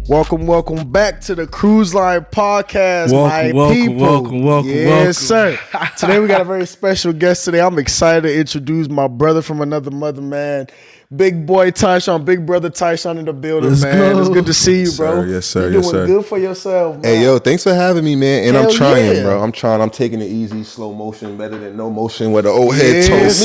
Welcome back to the CruiseLine podcast, Welcome. Yes, sir. Today we got a very special guest today. I'm excited to introduce my brother from another mother, man. Big boy Tyshawn, big brother Tyshawn in the building, Let's man. go. It's good to see you, bro. Yes, sir. You're Yes, doing sir. good for yourself, man. Hey, yo, thanks for having me, man. And Hell I'm trying, yeah. bro. I'm trying. I'm taking it easy, slow motion, better than no motion, where the old head Yes,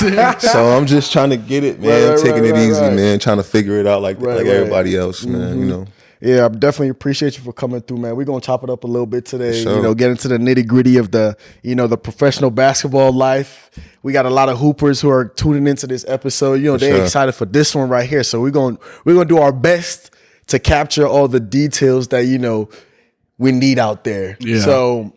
told me. So I'm just trying to get it, man. Right, taking it right, easy, right. man. Trying to figure it out like everybody else, man. You know. Yeah, I definitely appreciate you for coming through, man. We're going to chop it up a little bit today, Sure. get into the nitty gritty of the professional basketball life. We got a lot of hoopers who are tuning into this episode. They're sure. excited for this one right here. So we're going to do our best to capture all the details that, we need out there. Yeah. So,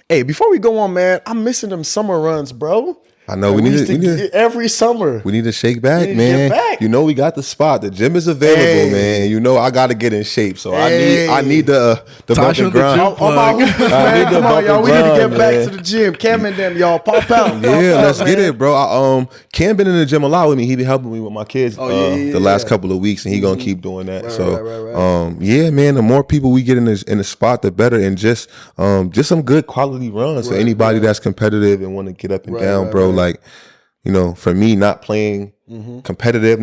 hey, before we go on, man, I'm missing them summer runs, bro. I know Like, we used need to every summer. We need to shake back, need to man. get back. We got the spot. The gym is available, man. I got to get in shape. So I need the bump and grind. All my hoopers, man. Come on, y'all. We need to get back to the gym. Cam and them, y'all. Pop out. Yeah, let's get it, bro. Cam been in the gym a lot with me. He been helping me with my kids the last couple of weeks, and he gonna keep doing that. Right. Yeah, man. The more people we get in the spot, the better. And just some good quality runs for anybody that's competitive and want to get up and down, bro. Like, for me, not playing competitive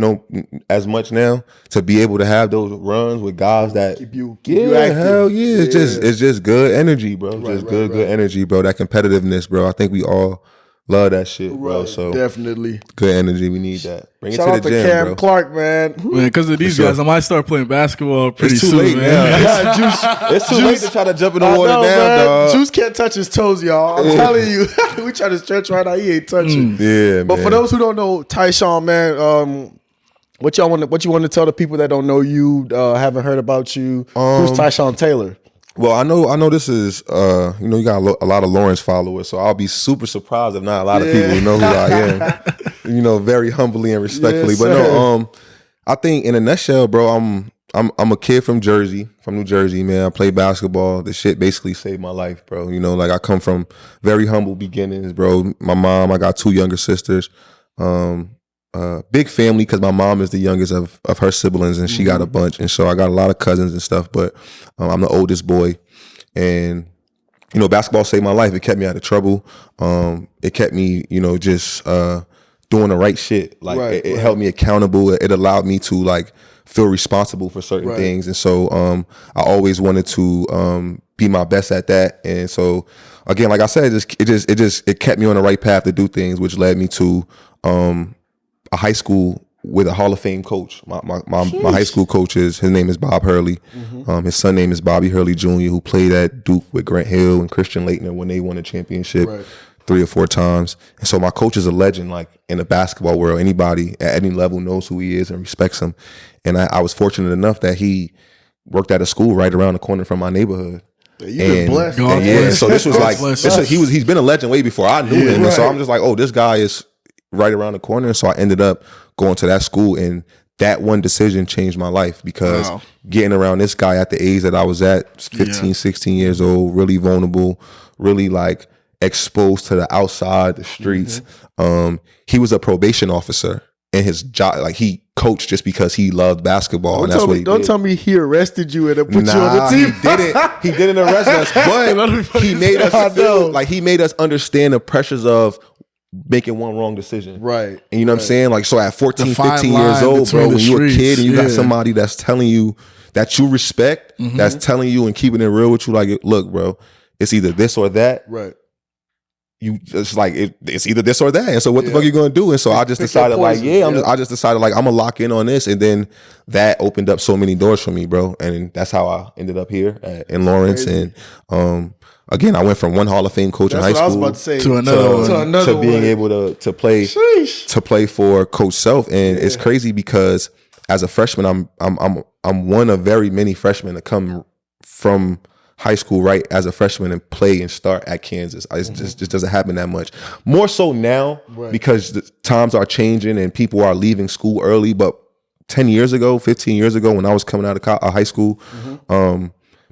as much now, to be able to have those runs with guys that keep you active. Hell yeah. It's just good energy, bro. Good energy, bro. That competitiveness, bro. I think we all love that shit, bro. So definitely good energy. We need that. Bring shout it out to to the gym, Cam bro. Clark, man. Man, because of these For sure. guys, I might start playing basketball pretty It's too soon, late man. now. Yeah, Juice. It's too late to try to jump in the I water know, now, man. dog. Juice can't touch his toes, y'all. I'm telling you. We try to stretch right now. He ain't touching. Yeah, But man. for those who don't know Tyshawn, man, what you want to tell the people that don't know you, haven't heard about you? Who's Tyshawn Taylor? Well, I know this is, you got a lot of Lawrence followers, so I'll be super surprised if not a lot of people know who I am. Very humbly and respectfully. Yes, but sir. no, I think in a nutshell, bro, I'm a kid from New Jersey, man. I play basketball. This shit basically saved my life, bro. Like I come from very humble beginnings, bro. My mom, I got two younger sisters. Big family because my mom is the youngest of her siblings, and she got a bunch, and so I got a lot of cousins and stuff. But I'm the oldest boy, and basketball saved my life. It kept me out of trouble. It kept me, just doing the right shit. Like it held me accountable. It allowed me to like feel responsible for certain things, and so I always wanted to be my best at that. And so again, like I said, it kept me on the right path to do things, which led me to a high school with a Hall of Fame coach. My high school coach his name is Bob Hurley. His son name is Bobby Hurley Jr., who played at Duke with Grant Hill and Christian Laettner when they won a championship 3 or 4 times. And so my coach is a legend, like in the basketball world. Anybody at any level knows who he is and respects him. And I was fortunate enough that he worked at a school right around the corner from my neighborhood. You've been blessed. God Yeah, bless. so this was God like bless. he's been a legend way before I knew him. And so I'm just like, oh, this guy is right around the corner. So I ended up going to that school, and that one decision changed my life because getting around this guy at the age that I was at, 15, 16 years old, really vulnerable, really like exposed to the outside, the streets. He was a probation officer, and his job, like he coached just because he loved basketball, and that's what he Don't did. tell me he arrested you and then put you on the team. He didn't arrest us, but he made us feel like he made us understand the pressures of making one wrong decision. Right. And you know what I'm saying? Like, so at 14, The fine 15 years line old, between bro, the when you're a streets, kid and you got yeah. somebody that's telling you that you respect, that's telling you and keeping it real with you, like, look, bro, it's either this or that. Right. You just like, it's either this or that. And so what the fuck are you going to do? And so I just Pick your decided like, poison. I just decided like, I'm going to lock in on this. And then that opened up so many doors for me, bro. And that's how I ended up here in Lawrence. Crazy. And again, I went from one Hall of Fame coach That's in what high I was school about to say. to another one. To another to being one. able to play Sheesh. to play for Coach Self. And it's crazy because as a freshman, I'm one of very many freshmen to come from high school right as a freshman and play and start at Kansas. It just doesn't happen that much. More so now because the times are changing and people are leaving school early. But 10 years ago, 15 years ago, when I was coming out of high school,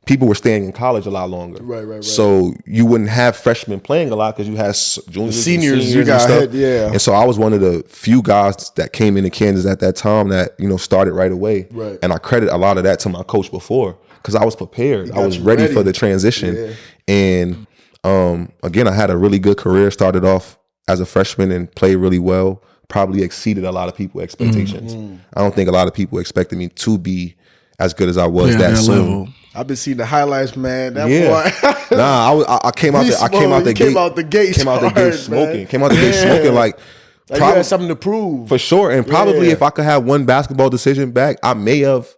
people were staying in college a lot longer. Right. So you wouldn't have freshmen playing a lot because you had juniors, seniors you and got stuff. ahead, yeah. And so I was one of the few guys that came into Kansas at that time that started right away. Right. And I credit a lot of that to my coach before because I was prepared. I was ready for the transition. Yeah. And again, I had a really good career. Started off as a freshman and played really well. Probably exceeded a lot of people's expectations. I don't think a lot of people expected me to be as good as I was that soon. level. I've been seeing the highlights, man. That boy. I came out the gate. Came out the gate smoking. Man. Came out the gate smoking like you had something to prove. for sure. And probably if I could have one basketball decision back, I may have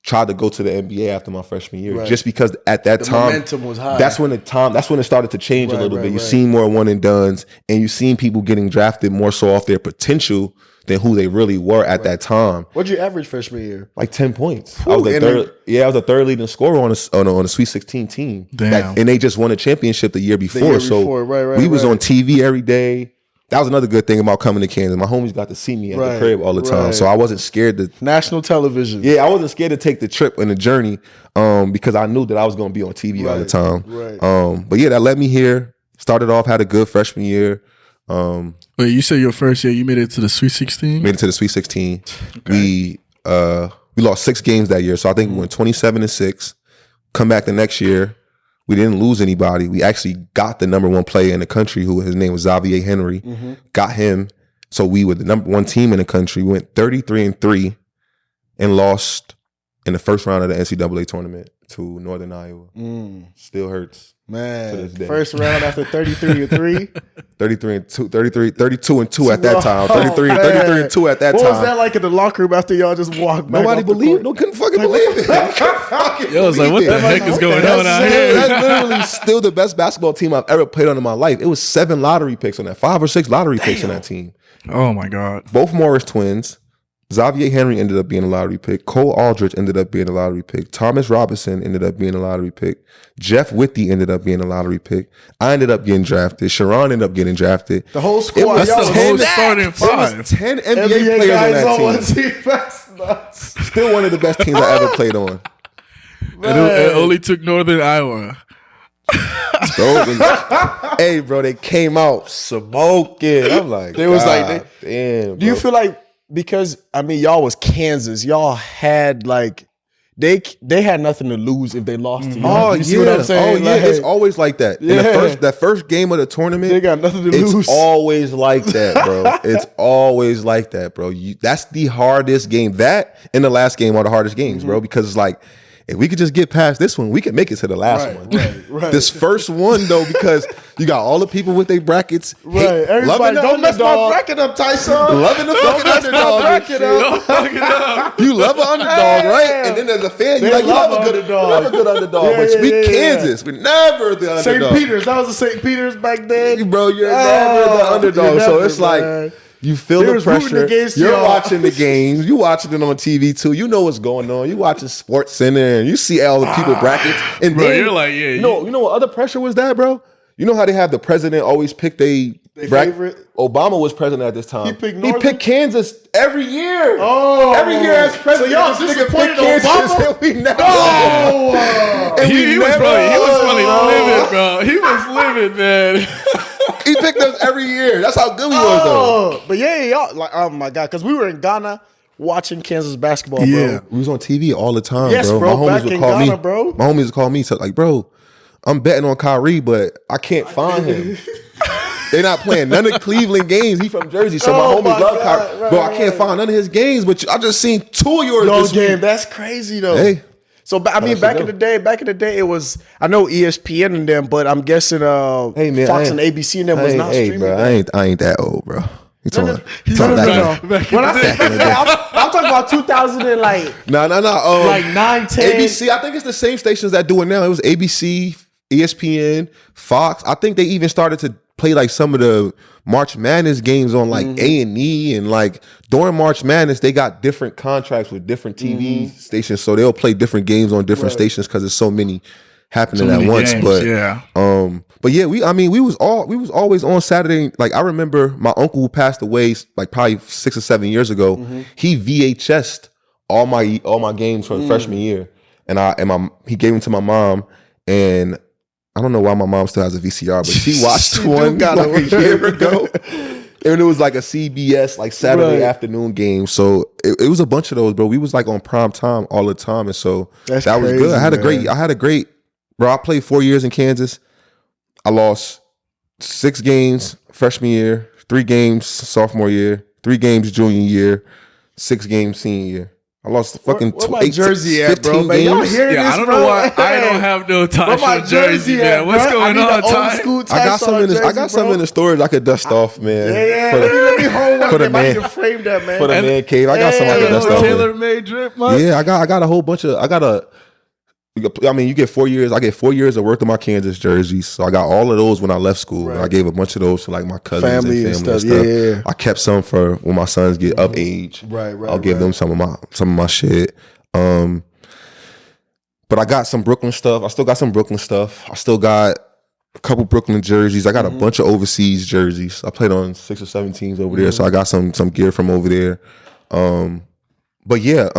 tried to go to the NBA after my freshman year, just because at that time momentum was high. That's when it started to change a little bit. You seen more one and dones, and you seen people getting drafted more so off their potential than who they really were at that time. What'd you average freshman year? Like 10 points. I was a third leading scorer on a Sweet 16 team. Damn. And they just won a championship the year before. We was on TV every day. That was another good thing about coming to Kansas. My homies got to see me at the crib all the time. So I wasn't scared to national television. Yeah, I wasn't scared to take the trip and the journey because I knew that I was going to be on TV all the time. But yeah, that led me here. Started off, had a good freshman year. Wait, you said your first year you made it to the Sweet 16? Made it to the Sweet 16. Okay. We lost 6 games that year, so I think we went 27-6. Come back the next year, we didn't lose anybody. We actually got the number 1 player in the country, who his name was Xavier Henry. Got him, so we were the number 1 team in the country. We went 33-3 and lost in the first round of the NCAA tournament to Northern Iowa. Still hurts. Man, first round after 33-3? 32-2 at that time. 33-2 at that time. What was that like in the locker room after y'all just walked back? Nobody believed. No, couldn't fucking believe it. Yo, I was like, what the heck is going on out here? That's literally still the best basketball team I've ever played on in my life. It was 7 lottery picks on that, 5 or 6 lottery picks on that team. Oh my God. Both Morris twins. Xavier Henry ended up being a lottery pick. Cole Aldridge ended up being a lottery pick. Thomas Robinson ended up being a lottery pick. Jeff Whitty ended up being a lottery pick. I ended up getting drafted. Sharon ended up getting drafted. The whole squad. That's the whole starting 5. It was 10 NBA players on that team. That's nuts. Still one of the best teams I ever played on. It only took Northern Iowa. Hey, bro, they came out smoking. I'm like, they was like, damn. Do you feel like, because I mean, y'all was Kansas, y'all had like they had nothing to lose if they lost to you. Oh, you see what I'm saying? Oh yeah, like, it's always like that. Yeah. In that first game of the tournament, they got nothing to lose. It's always like that, bro. It's always like that, bro. That's the hardest game. That and the last game are the hardest games, bro, because it's like, if we could just get past this one, we could make it to the last one. Right. This first one, though, because you got all the people with their brackets. Right. Everybody, don't mess my bracket up, Tyshawn. Loving the fucking underdog. You love an underdog, right? And then as a fan, you love a good underdog. But we Kansas. We're never the underdog. St. Peter's. That was the St. Peter's back then. Bro, you're never the underdog. So it's like, you feel the pressure. You're watching the games. You watching it on TV too. You know what's going on. You watching Sports Center and you see all the people brackets. And bro, then, you're like, yeah. You know what other pressure was that, bro? You know how they have the president always pick they favorite? Obama was president at this time. He picked Kansas every year. Oh, every year as president. So y'all disappointed Obama? We never. He was probably living, bro. He was living, man. He picked us every year. That's how good we was, though. But y'all, like, oh my God, because we were in Ghana watching Kansas basketball, bro. We was on TV all the time, yes, bro. My homies back would in call Ghana, me, bro. My homies would call me, so like, bro, I'm betting on Kyrie, but I can't find him. They're not playing none of Cleveland games. He from Jersey, so my homies love Kyrie. Bro, I can't find none of his games, but I just seen 2 of yours this week. That's crazy, though. Hey. So back in the day, it was, I know ESPN and them, but I'm guessing Fox and ABC and them was not streaming. Bro, I ain't that old, bro. No. When I say I'm talking about 2000 and like no. Like 9, 10. ABC, I think it's the same stations that do it now. It was ABC, ESPN, Fox. I think they even started to play like some of the March Madness games on like A&E, and like during March Madness they got different contracts with different TV stations, so they'll play different games on different stations because there's so many happening at once. Games, But yeah, we was always on Saturday. Like I remember my uncle who passed away like probably 6 or 7 years ago. He VHS'd all my games from freshman year. he gave them to my mom, and I don't know why my mom still has a VCR, but she watched one like a year ago. And it was like a CBS like Saturday afternoon game. So it was a bunch of those, bro. We was like on prime time all the time. And so that was good. I had a great, bro. I played 4 years in Kansas. I lost 6 games freshman year, 3 games sophomore year, 3 games junior year, 6 games senior year. I lost fucking Jersey at, bro? Man, y'all hearing this, I don't bro? know why I don't have no Tyshawn jersey, man. What's going on, Ty? I got some in the storage I could dust off, man. Yeah. Let me hold one. For the man, frame that, man. For the man cave, I got some I could dust off. Taylor made drip, man. Yeah, I got a whole bunch of. You get 4 years. I get 4 years of worth of my Kansas jerseys. So I got all of those when I left school. Right. I gave a bunch of those to like my cousins family and stuff. Yeah. I kept some for when my sons get of age. Right. I'll give them some of my shit. But I got some Brooklyn stuff. I still got some Brooklyn stuff. I still got a couple Brooklyn jerseys. I got a bunch of overseas jerseys. I played on 6 or 7 teams over there, so I got some gear from over there. But yeah,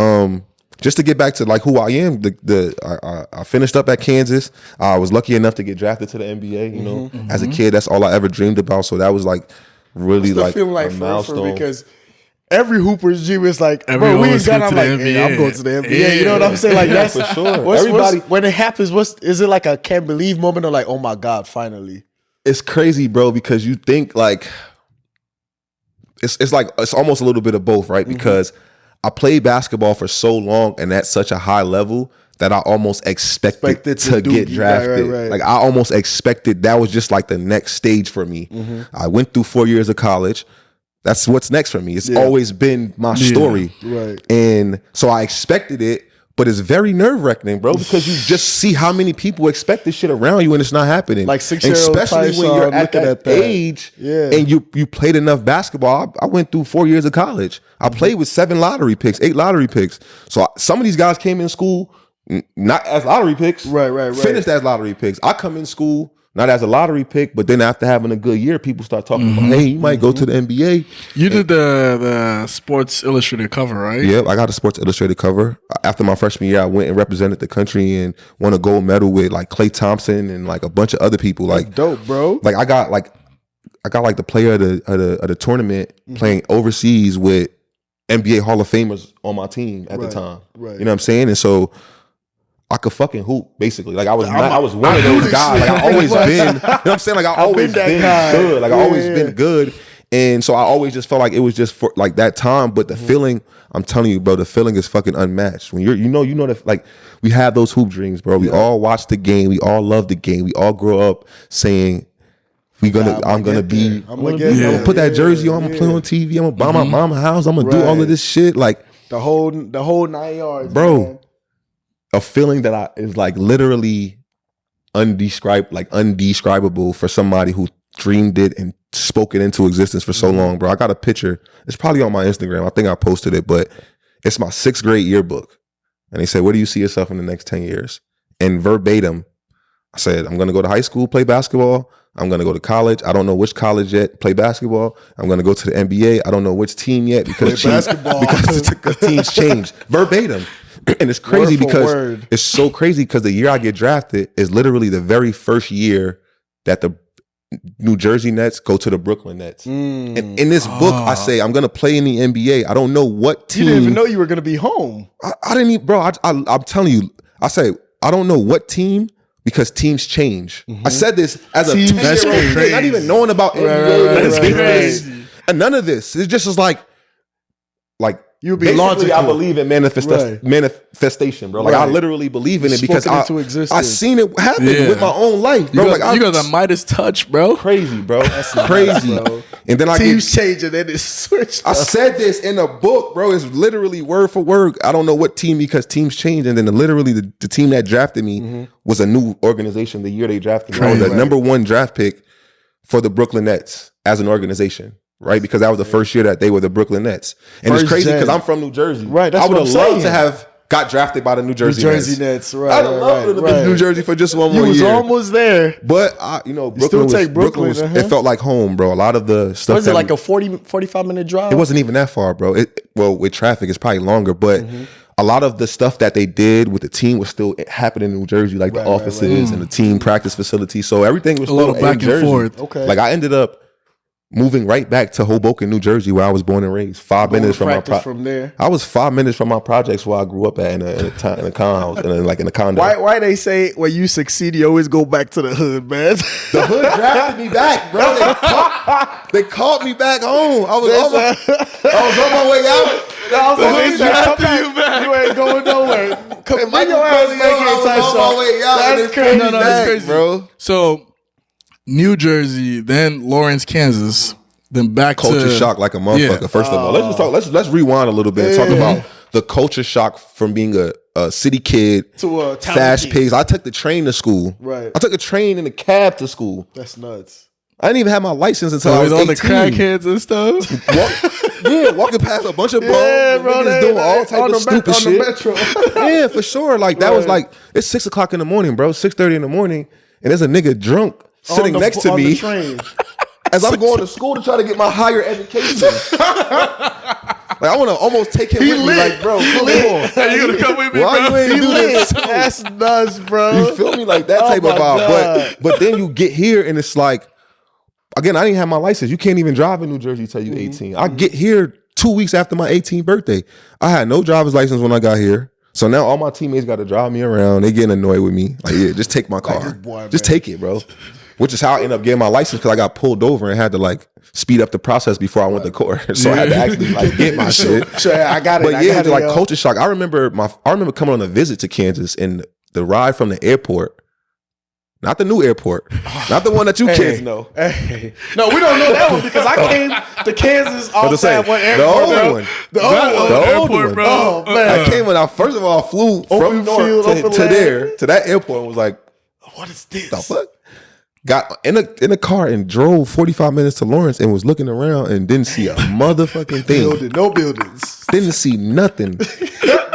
just to get back to like who I am, I finished up at Kansas. I was lucky enough to get drafted to the NBA. You know, as a kid, that's all I ever dreamed about. So that was like really like a milestone. Because every Hooper's dream is like, bro, we ain't got. I'm like, hey, I'm going to the NBA. Yeah. You know what I'm saying? Like that's for sure. When it happens, is it like a can't believe moment or like, oh my God, finally? It's crazy, bro, because you think like it's like it's almost a little bit of both, right? Because I played basketball for so long and at such a high level that I almost expected to get drafted. Right. Like I almost expected that was just like the next stage for me. I went through 4 years of college. That's what's next for me. It's always been my story. Right. And so I expected it, but it's very nerve-wracking, bro, because you just see how many people expect this shit around you and it's not happening. Like 6-year-old especially when you're at that age and you played enough basketball. I went through 4 years of college. I played with 7 lottery picks, 8 lottery picks. So some of these guys came in school not as lottery picks. Right. Finished as lottery picks. I come in school not as a lottery pick, but then after having a good year, people start talking about, hey, you might go to the NBA. You did the Sports Illustrated cover, right? Yeah, I got a Sports Illustrated cover. After my freshman year, I went and represented the country and won a gold medal with like Klay Thompson and like a bunch of other people. Like that's dope, bro. Like I got the player of the tournament playing overseas with NBA Hall of Famers on my team at the time. Right. You know what I'm saying? And so I could fucking hoop, basically. Like I was one of those guys. Like I always been, you know what I'm saying? Like I always been good. Like I always been good. And so I always just felt like it was just for like that time. But the feeling, I'm telling you, bro, the feeling is fucking unmatched. When you know that like we have those hoop dreams, bro. We all watch the game. We all love the game. We all grow up saying I'm gonna put that jersey on. I'm gonna play on TV. I'm gonna buy my mama a house. I'm gonna do all of this shit. Like the whole 9 yards, bro. Man. A feeling that is like literally undescribable for somebody who dreamed it and spoke it into existence for so long, bro. I got a picture. It's probably on my Instagram. I think I posted it, but it's my 6th grade yearbook. And they said, where do you see yourself in the next 10 years? And verbatim, I said, I'm going to go to high school, play basketball. I'm going to go to college. I don't know which college yet, play basketball. I'm going to go to the NBA. I don't know which team yet because teams change. Verbatim. And it's crazy because it's so crazy because the year I get drafted is literally the very first year that the New Jersey Nets go to the Brooklyn Nets. And in this book, I say I'm going to play in the NBA. I don't know what team. You didn't even know you were going to be home. I didn't even, bro. I'm telling you, I say I don't know what team because teams change. I said this as a 2-year-old kid, not even knowing about NBA. And none of this. It just was like. You would be logical. I believe in manifestation, bro. Like I literally believe in it because I seen it happen with my own life, bro. You got the Midas touch, bro. Crazy, bro. That's crazy. Bro. And then teams changing and it's switched. I said this in a book, bro. It's literally word for word. I don't know what team because teams change, and then literally the team that drafted me was a new organization. The year they drafted me, I was the number 1 draft pick for the Brooklyn Nets as an organization. Right, because that was the first year that they were the Brooklyn Nets, and it's crazy because I'm from New Jersey. Right, I would have loved to have got drafted by the New Jersey Nets. Right, I'd have loved to be New Jersey for just one more year. You was almost there, but Brooklyn was it felt like home, bro. A lot of the stuff. Was it like a 45-minute drive? It wasn't even that far, bro. With traffic, it's probably longer, but a lot of the stuff that they did with the team was still happening in New Jersey, like the offices and the team practice facility. So everything was A still little in back and Jersey. forth. Okay. Like I ended up moving right back to Hoboken, New Jersey, where I was born and raised. 5 minutes from my from there. I was 5 minutes from my projects where I grew up at in a townhouse and like in a condo. Why they say when you succeed, you always go back to the hood, man? The hood drafted me back, bro. They called me back home. I was on my way out. The hood drafted you back. You ain't going nowhere. Come on, your ass make it, on my way out. That's crazy. No, that's crazy, bro. So New Jersey, then Lawrence, Kansas, then back Culture to shock like a motherfucker. Yeah. First of all, let's just talk. Let's rewind a little bit and talk about the culture shock from being a city kid To a town fast kid. paced. I took the train to school. Right. I took a train and a cab to school. That's nuts. I didn't even have my license until I So was with 18. all the crackheads and stuff. Walking past a bunch of bums, bro, niggas doing all type of stupid on shit. the metro. Yeah, for sure. Like that was Right. like it's 6 o'clock in the morning, bro. 6:30 in the morning, and there's a nigga drunk sitting next to on me the train. as I'm going to school to try to get my higher education. Like I want to almost take him with me. Like, bro, come on. Hey, you gonna come with me, Why bro? you ain't do this? That's nuts, bro. You feel me? Like that Oh type of my vibe. God. But then you get here and it's like, again, I didn't have my license. You can't even drive in New Jersey till you 18. I get here 2 weeks after my 18th birthday. I had no driver's license when I got here. So now all my teammates got to drive me around. They getting annoyed with me. Like, yeah, just take my car. this boy, Just man. take it, bro. Which is how I ended up getting my license because I got pulled over and had to like speed up the process before I went to court. So I had to actually like get my shit. Sure, I got it. But I yeah, got it, like yo. culture shock. I remember coming on a visit to Kansas and the ride from the airport. Not the new airport. Not the one that you kids know. Hey. No, we don't know that one because I came to Kansas But the outside same, one the airport. old bro. one. The old one. The old airport, one. bro. Oh, man. I came when I first of all flew from Open North field, to open there land. to that airport and was like, What is this? the fuck? Got in a car and drove 45 minutes to Lawrence and was looking around and didn't see a motherfucking thing. Building, no buildings. Didn't see nothing.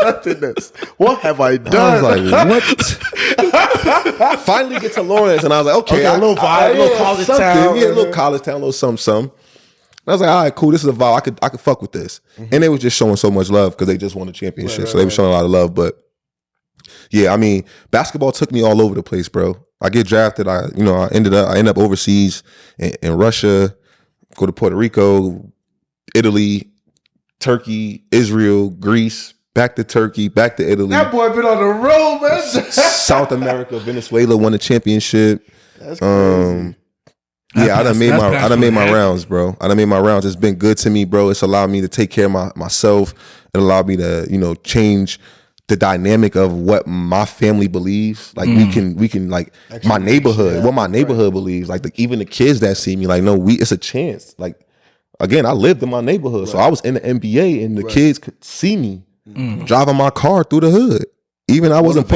Nothingness. What have I I done? was like, what? Finally get to Lawrence and I was like, okay, Okay, a little vibe, a little college something. town. Yeah, a little college town, a little something. And I was like, all right, cool. This is a vibe. I could fuck with this. And they was just showing so much love because they just won a championship. So they were showing a lot of love. But yeah, I mean, basketball took me all over the place, bro. I get drafted. I end up overseas in Russia, go to Puerto Rico, Italy, Turkey, Israel, Greece, back to Turkey, back to Italy. That boy been on the road, man. South America, Venezuela won a championship. That's crazy. Yeah, I done made my passed rounds, bro. I done made my rounds. It's been good to me, bro. It's allowed me to take care of myself. It allowed me to, change the dynamic of what my family believes. Like we can like Actually, my neighborhood, yeah, what my neighborhood believes. Like even the kids that see me, like, no, it's a chance. Like again, I lived in my neighborhood, so I was in the NBA, and the kids could see me driving my car through the hood. Even I wasn't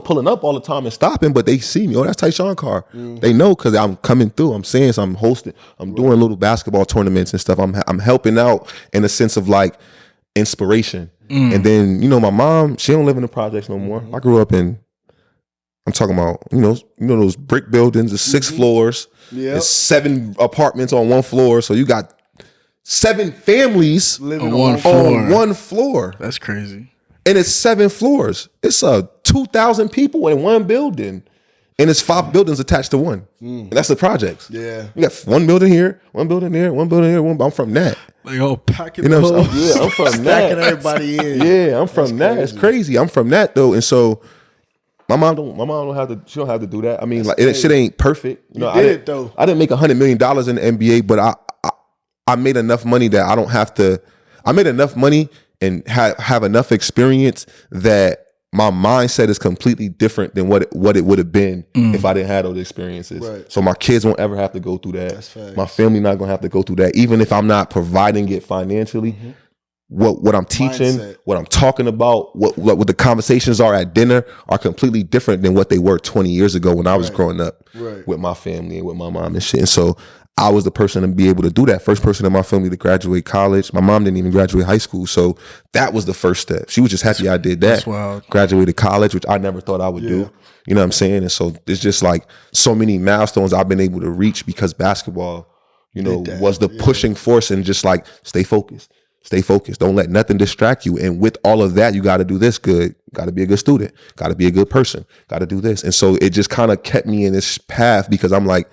pulling up all the time and stopping, but they see me. Oh, that's Tyshawn car. They know because I'm coming through. I'm saying, so I'm hosting. I'm doing little basketball tournaments and stuff. I'm helping out in a sense of like inspiration. And then my mom, she don't live in the projects no more. I grew up in. I'm talking about those brick buildings, the 6 floors. Yeah. There's 7 apartments on 1 floor, so you got 7 families Living On one on floor. on 1 floor. That's crazy. And it's 7 floors. It's 2,000 people in 1 building. And it's 5 buildings attached to 1. And that's the projects. Yeah. You got 1 building here, 1 building there, 1 building here. I'm from that. Like, oh, packing You know the what I'm whole. saying? Yeah, I'm from stacking that. everybody in. Yeah, I'm from that. It's crazy. I'm from that though. And so my mom don't have to, she don't have to do that. I mean, like shit ain't perfect. You did it, though. I didn't make $100 million in the NBA, but I made enough money that I don't have to. I made enough money and have enough experience that my mindset is completely different than what it would have been if I didn't have those experiences. Right. So my kids won't ever have to go through that. That's facts. My family not gonna have to go through that. Even if I'm not providing it financially, what I'm teaching, Mindset. what I'm talking about, what the conversations are at dinner are completely different than what they were 20 years ago when I was growing up with my family and with my mom and shit. And so I was the person to be able to do that. First person in my family to graduate college. My mom didn't even graduate high school. So that was the first step. She was just happy I did that. That's wild. Graduated college, which I never thought I would do. You know what I'm saying? And so it's just like so many milestones I've been able to reach because basketball, was the pushing force and just like stay focused. Stay focused. Don't let nothing distract you. And with all of that, you got to do this good. Got to be a good student. Got to be a good person. Got to do this. And so it just kind of kept me in this path because I'm like,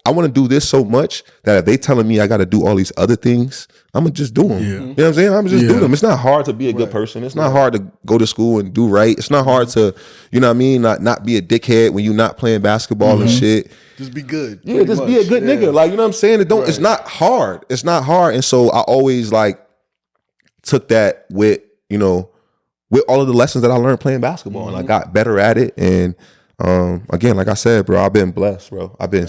I want to do this so much that if they telling me I got to do all these other things, I'm going to just do them. You know what I'm saying? I'm just do them. It's not hard to be a good person. It's not hard to go to school and do right. It's not hard to, you know what I mean? Not be a dickhead when you're not playing basketball and shit. Just be good. Yeah, just be a good nigga. Like, you know what I'm saying? It's not hard. It's not hard. And so I always like took that with, you know, with all of the lessons that I learned playing basketball and I got better at it. And again, like I said, bro, I've been blessed, bro. I've been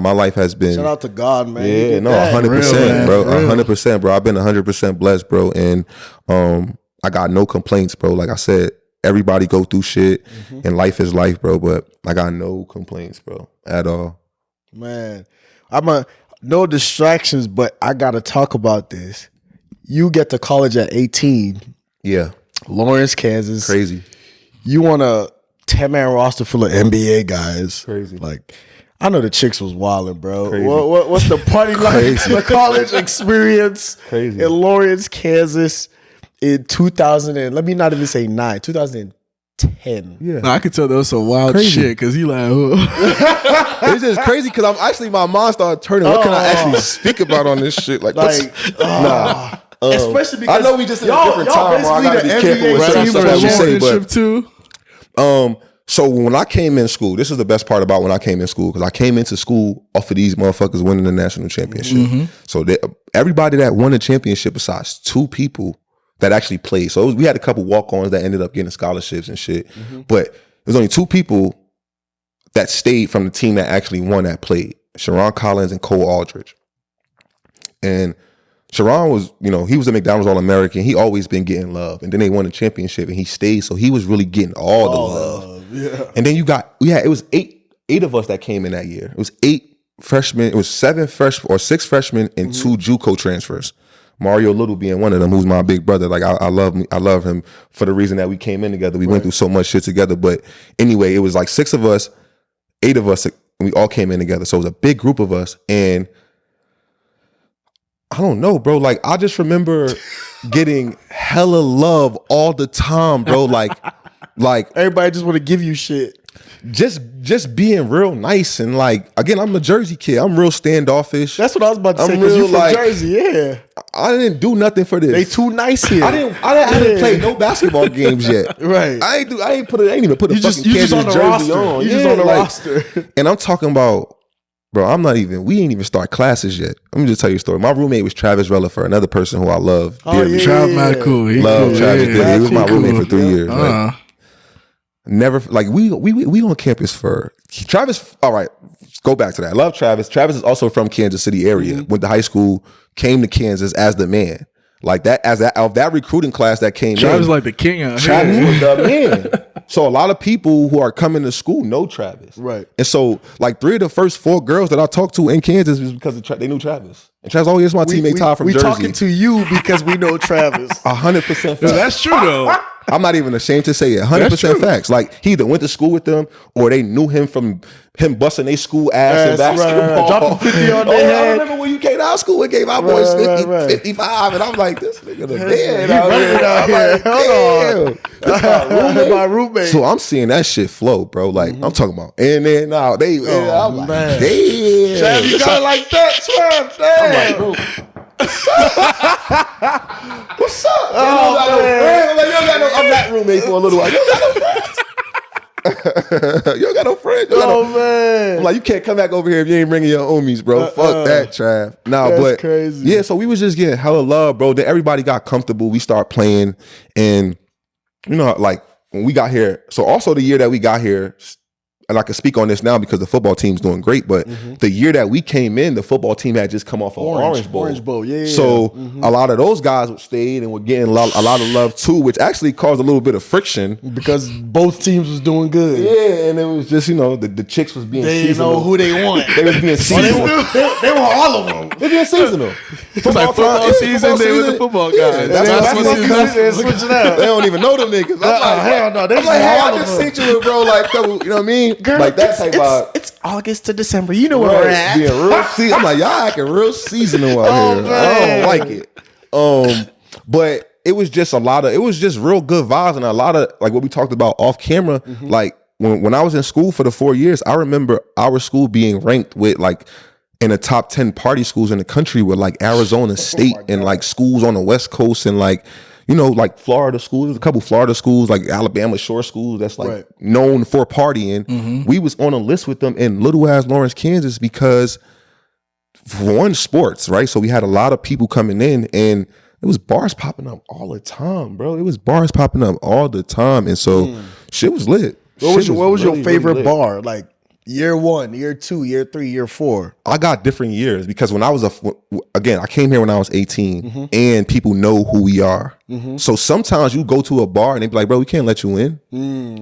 my life has been. Shout out to God, man. Yeah, no, 100%, bro. 100%, bro. I've been 100% blessed, bro. And I got no complaints, bro. Like I said, everybody go through shit and life is life, bro. But I got no complaints, bro, at all. Man, no distractions, but I got to talk about this. You get to college at 18. Yeah. Lawrence, Kansas. Crazy. You on a 10-man roster full of NBA guys. Crazy. Like, I know the chicks was wilding, bro. Crazy. What's the party like? The college experience Crazy. in Lawrence, Kansas in 2000 and let me not even say 2010. Yeah. No, I could tell that was some wild shit because he like, It's just crazy because my mind started turning. What can I actually speak about on this shit? Like nah. Especially because I know we just in a different time where I gotta be careful with certain stuff that we say, but too. so when I came in school, this is the best part about when I came in school, because I came into school off of these motherfuckers winning the national championship. So everybody that won the championship besides 2 people that actually played. So we had a couple walk-ons that ended up getting scholarships and shit, but there's only 2 people that stayed from the team that actually won that played. Sharon Collins and Cole Aldridge. And Sharon was, you know, he was a McDonald's All-American. He always been getting love. And then they won the championship and he stayed. So he was really getting all the love. Yeah. And then it was eight of us that came in that year. It was 8 freshmen. It was 6 freshmen and 2 JUCO transfers. Mario Little being one of them, who's my big brother. Like I love him for the reason that we came in together. We went through so much shit together. But anyway, it was like 6 of us, 8 of us, and we all came in together. So it was a big group of us. And I don't know, bro. Like, I just remember getting hella love all the time, bro. Like Everybody just want to give you shit. Just being real nice. And like, again, I'm a Jersey kid. I'm real standoffish. That's what I was about to say. I'm Because you real, from like, Jersey, yeah. I didn't do nothing for this. They too nice here. I didn't play no basketball games yet. Right. I ain't even put a fucking You just Kansas on the jersey roster. on. You just on the roster. And I'm talking about, bro, we ain't even start classes yet. Let me just tell you a story. My roommate was Travis Rellifer, another person who I love dearly. Trav mad cool. He Love cool. Travis dearly. He was my roommate for 3 Yeah. years. Right? Never, like, we on campus for Travis. All right, let's go back to that. I love Travis. Travis is also from Kansas City area. Went to high school, came to Kansas as the man. Like that, of that recruiting class that came Travis in. like the king out Travis here. was the man. So a lot of people who are coming to school know Travis. Right. And so like 3 of the first 4 girls that I talked to in Kansas was because they knew Travis. And Travis, here's my teammate Todd from Jersey. We talking to you because we know Travis. 100% facts. That's true though. I'm not even ashamed to say it. 100% facts. Like he either went to school with them or they knew him from him busting their school ass in basketball. Right. Dropping 50 on their I head. remember when you came to our school and gave our boys 55, and I'm like, this nigga the man out here. I'm like, damn. My roommate. So I'm seeing that shit flow, bro. Like I'm talking about, and then now I'm like, man. damn, Trav, you got it like that, Trav. Damn. I'm like, bro. What's up? I'm that roommate for a little while. You don't got no friends. You don't got no friends. Man. I'm like, you can't come back over here if you ain't bringing your homies, bro. Fuck that, Trav. Nah, That's but crazy. Yeah, so we was just getting hella love, bro. Then everybody got comfortable. We start playing, and you know, like when we got here. So also the year that we got here. And I can speak on this now because the football team's doing great. But the year that we came in, the football team had just come off of Orange Bowl. Orange Bowl, yeah. So a lot of those guys stayed and were getting a lot of love too, which actually caused a little bit of friction. Because both teams was doing good. Yeah, and it was just, you know, the chicks was being They seasonal. know who they want. They was being seasonal. They want all of them. They being seasonal. It's like football season, they with the football guys. That's what switch it out. They don't even know them niggas. I'm like, hell no. They I'm just like, hey, want all I of just them. seen you with bro, like, couple, you know what I mean? Girl, like that type vibe. It's August to December. You know where we're Right. at. Being real I'm like, y'all acting real seasonal out Oh, here. man. I don't like it. But it was just it was just real good vibes and a lot of like what we talked about off camera. Like when I was in school for the 4 years, I remember our school being ranked with like in the top 10 party schools in the country with like Arizona State and like schools on the West Coast and like, you know, like Florida schools. There's a couple Florida schools, like Alabama Shore schools that's like known for partying. We was on a list with them in little ass Lawrence, Kansas because for one, sports, right? So we had a lot of people coming in and it was bars popping up all the time, bro. It was bars popping up all the time. And so shit was lit. What was your favorite bar? Like year 1, year 2, year 3, year 4? I got different years because when I was I came here when I was 18 and people know who we are. So sometimes you go to a bar and they be like, bro, we can't let you in.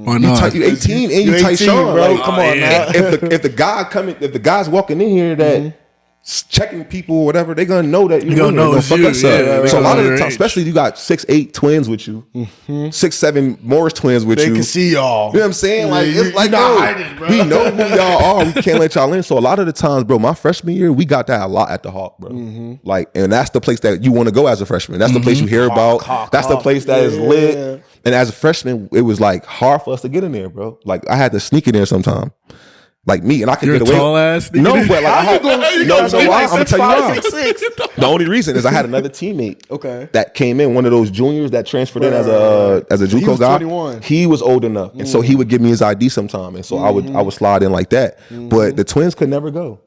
Why not? You 18 and you Tyshawn, bro. Like, Come on now. If the guy's walking in here that checking people or whatever, they gonna know that you're gonna fuck us up. So a lot of the time, especially you got 6'8" twins with you, 6'7" Morris twins with you. They can see y'all. You know what I'm saying? Like it's like not hiding, bro. we know who y'all are. We can't let y'all in. So a lot of the times, bro, my freshman year, we got that a lot at the Hawk, bro. Like, and that's the place that you want to go as a freshman. That's the place you hear about. That's the place that is lit. And as a freshman, it was like hard for us to get in there, bro. Like I had to sneak in there sometime. Like me, and I could You're get a away. tall ass. No, but like I had, no, why? I'm gonna tell you why. 6'5", The only reason is I had another teammate. Okay. That came in, one of those juniors that transferred in as a JUCO He was guy. 21. He was old enough, and so he would give me his ID sometime, and so I would slide in like that. But the twins could never go.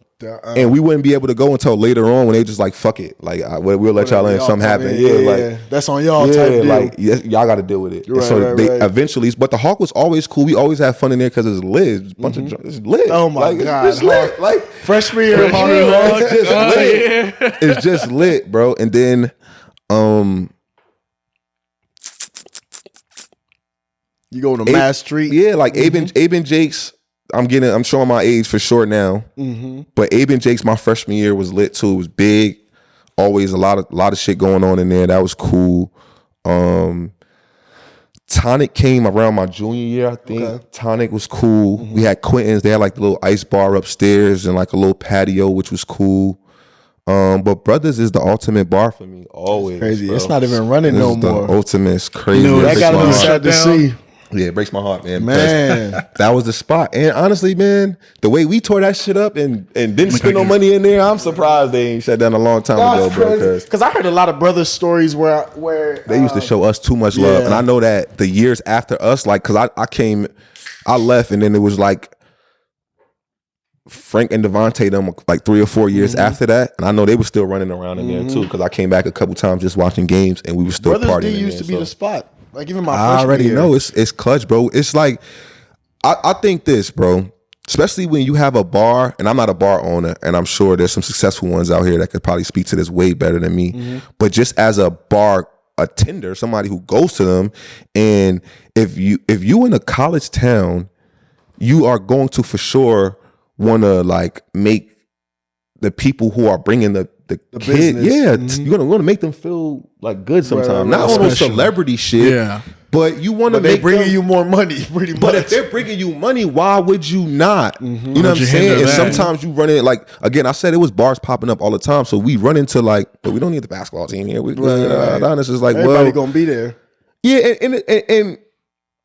And we wouldn't be able to go until later on when they just like fuck it, like we'll let y'all in. Something happen, like that's on y'all. Type deal. like y'all got to deal with it. Right, so they right. eventually, but the Hawk was always cool. We always had fun in there because it's lit. It's a bunch of it's lit. Oh my god, it's lit. Like freshman year, it's just lit. It's just lit, bro. And then, you go to Mass Street, yeah, like Abe and Jake's. I'm showing my age for sure now. But Abe and Jake's my freshman year was lit too. It was big. Always a lot of shit going on in there. That was cool. Tonic came around my junior year, I think. Okay. Tonic was cool. We had Quentin's. They had like the little ice bar upstairs and like a little patio, which was cool. But Brothers is the ultimate bar for me. Always. It's crazy. Bro. It's not even running no more. Ultimate is crazy. That gotta be sad to see. Yeah, it breaks my heart, man. That was the spot. And honestly, man, the way we tore that shit up and didn't spend no money in there, I'm surprised they ain't shut down a long time ago, bro. Because I heard a lot of Brothers stories where they used to show us too much love. And I know that the years after us, like, because I left and then it was like Frank and Devontae them like 3 or 4 years after that. And I know they were still running around in there too, because I came back a couple times just watching games and we were still Brothers partying. Brothers used to be the spot. Like even my I already know it's clutch, bro. It's like I think this, bro. Especially when you have a bar, and I'm not a bar owner, and I'm sure there's some successful ones out here that could probably speak to this way better than me. But just as a bar attender, somebody who goes to them, and if you in a college town, you are going to for sure want to like make the people who are bringing the kid, you're gonna make them feel like good sometimes. Not on those celebrity shit, but you want to make they bringing you more money, pretty much. But if they're bringing you money, why would you not? You know what I'm saying? And sometimes you run in, like, again, I said it was bars popping up all the time, so we run into like, but we don't need the basketball team here. Honest is like, everybody gonna be there. Yeah,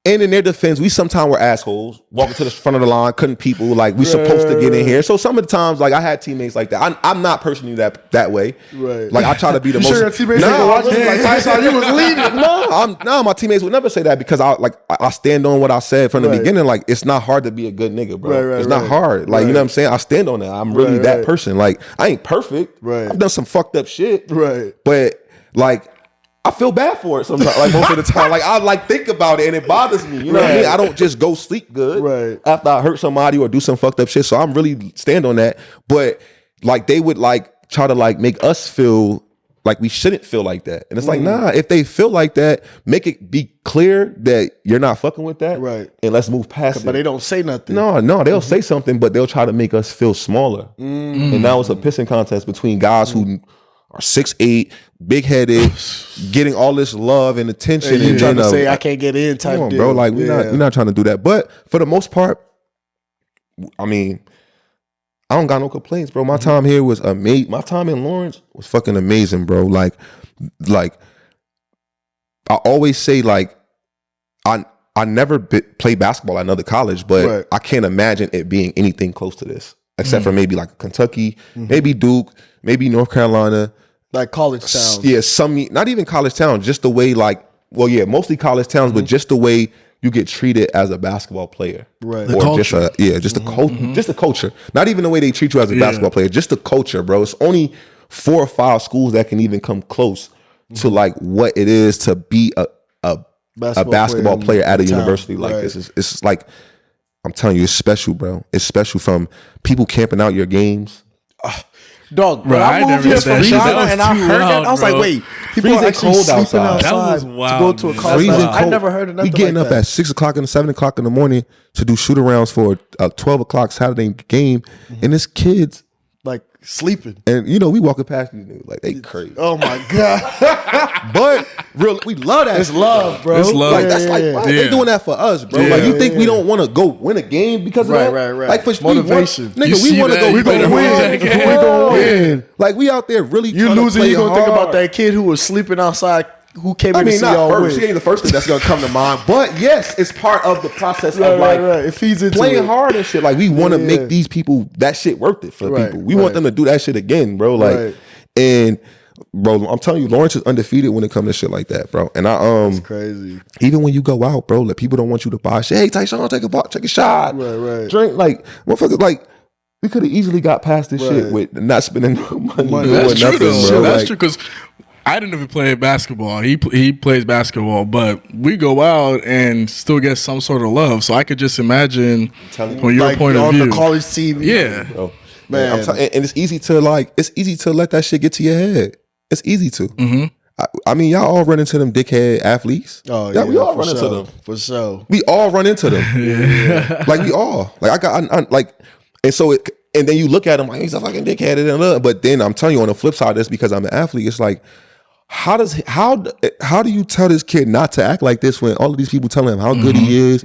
and in their defense, we sometimes were assholes, walking to the front of the line, cutting people, like we supposed to get in here. So some of the times, like I had teammates like that. I'm not personally that way. Right. Like I try to be the most. Sure, your teammates watching like Tyshawn, you was leading. No, my teammates would never say that because I stand on what I said from the beginning. Like it's not hard to be a good nigga, bro. It's not hard. Like you know what I'm saying. I stand on that. I'm really that person. Like I ain't perfect. Right. I've done some fucked up shit. Right. But like. I feel bad for it sometimes, like most of the time. Like I like think about it and it bothers me. You know what I mean? I don't just go sleep good after I hurt somebody or do some fucked up shit. So I'm really stand on that. But like they would like try to like make us feel like we shouldn't feel like that. And it's like, nah, if they feel like that, make it be clear that you're not fucking with that. Right. And let's move past it. But they don't say nothing. No, they'll say something, but they'll try to make us feel smaller. And now it's a pissing contest between guys who are 6'8", big-headed, getting all this love and attention. You trying to say I can't get in type deal. Bro, like we're not trying to do that. But for the most part, I mean, I don't got no complaints, bro. My time here was amazing. My time in Lawrence was fucking amazing, bro. Like like I always say, like I never played basketball at another college, but I can't imagine it being anything close to this, except for maybe like Kentucky, maybe Duke, maybe North Carolina, like college towns. Yeah, not even college towns, just the way mostly college towns, but just the way you get treated as a basketball player, right? The or culture. Just the culture. Not even the way they treat you as a basketball player, just the culture, bro. It's only 4 or 5 schools that can even come close to like what it is to be a basketball player at a university like this. It's like, I'm telling you, it's special, bro. It's special, from people camping out your games. Dog, bro, I moved here from Ghana and I heard that. I was like, wait, people are actually cold sleeping outside. That was to wild, go to a college. I never heard of nothing We getting like up that. at 6 o'clock and 7 o'clock in the morning to do shoot arounds for a 12 o'clock Saturday game, and it's kids like sleeping. And you know, we walking past these niggas like they crazy. Oh my god! But we love that. It's love, bro. It's love. Like that's like why they doing that for us, bro. Like you think we don't want to go win a game because of that? Right. Like for motivation. Nigga, we want to go. We gonna win. We gonna win. Like we out there really. You losing? You gonna think about that kid who was sleeping outside? Who came in to see y'all win? She ain't the first thing that's gonna come to mind, but yes, it's part of the process of like It feeds into playing hard and shit. Like we want to make these people that shit worth it for people. We want them to do that shit again, bro. Like, and bro, I'm telling you, Lawrence is undefeated when it comes to shit like that, bro. And that's crazy. Even when you go out, bro, like people don't want you to buy shit. Hey, Tyshawn, take a shot, drink, like motherfuckers, like. We could have easily got past this shit with not spending no money. That's true, though. Bro. That's true, because I didn't even play basketball. He plays basketball, but we go out and still get some sort of love. So I could just imagine from your point of view. On the college team. Yeah. Bro. Man. And it's easy to let that shit get to your head. It's ezy to. Mm-hmm. I mean, y'all all run into them dickhead athletes. Oh, yeah. We all run into them. For sure. We all run into them. Yeah. Like, we all. Like, and so and then you look at him like, he's a fucking dickhead. But then I'm telling you, on the flip side of this, because I'm an athlete, it's like, how do you tell this kid not to act like this when all of these people telling him how good he is,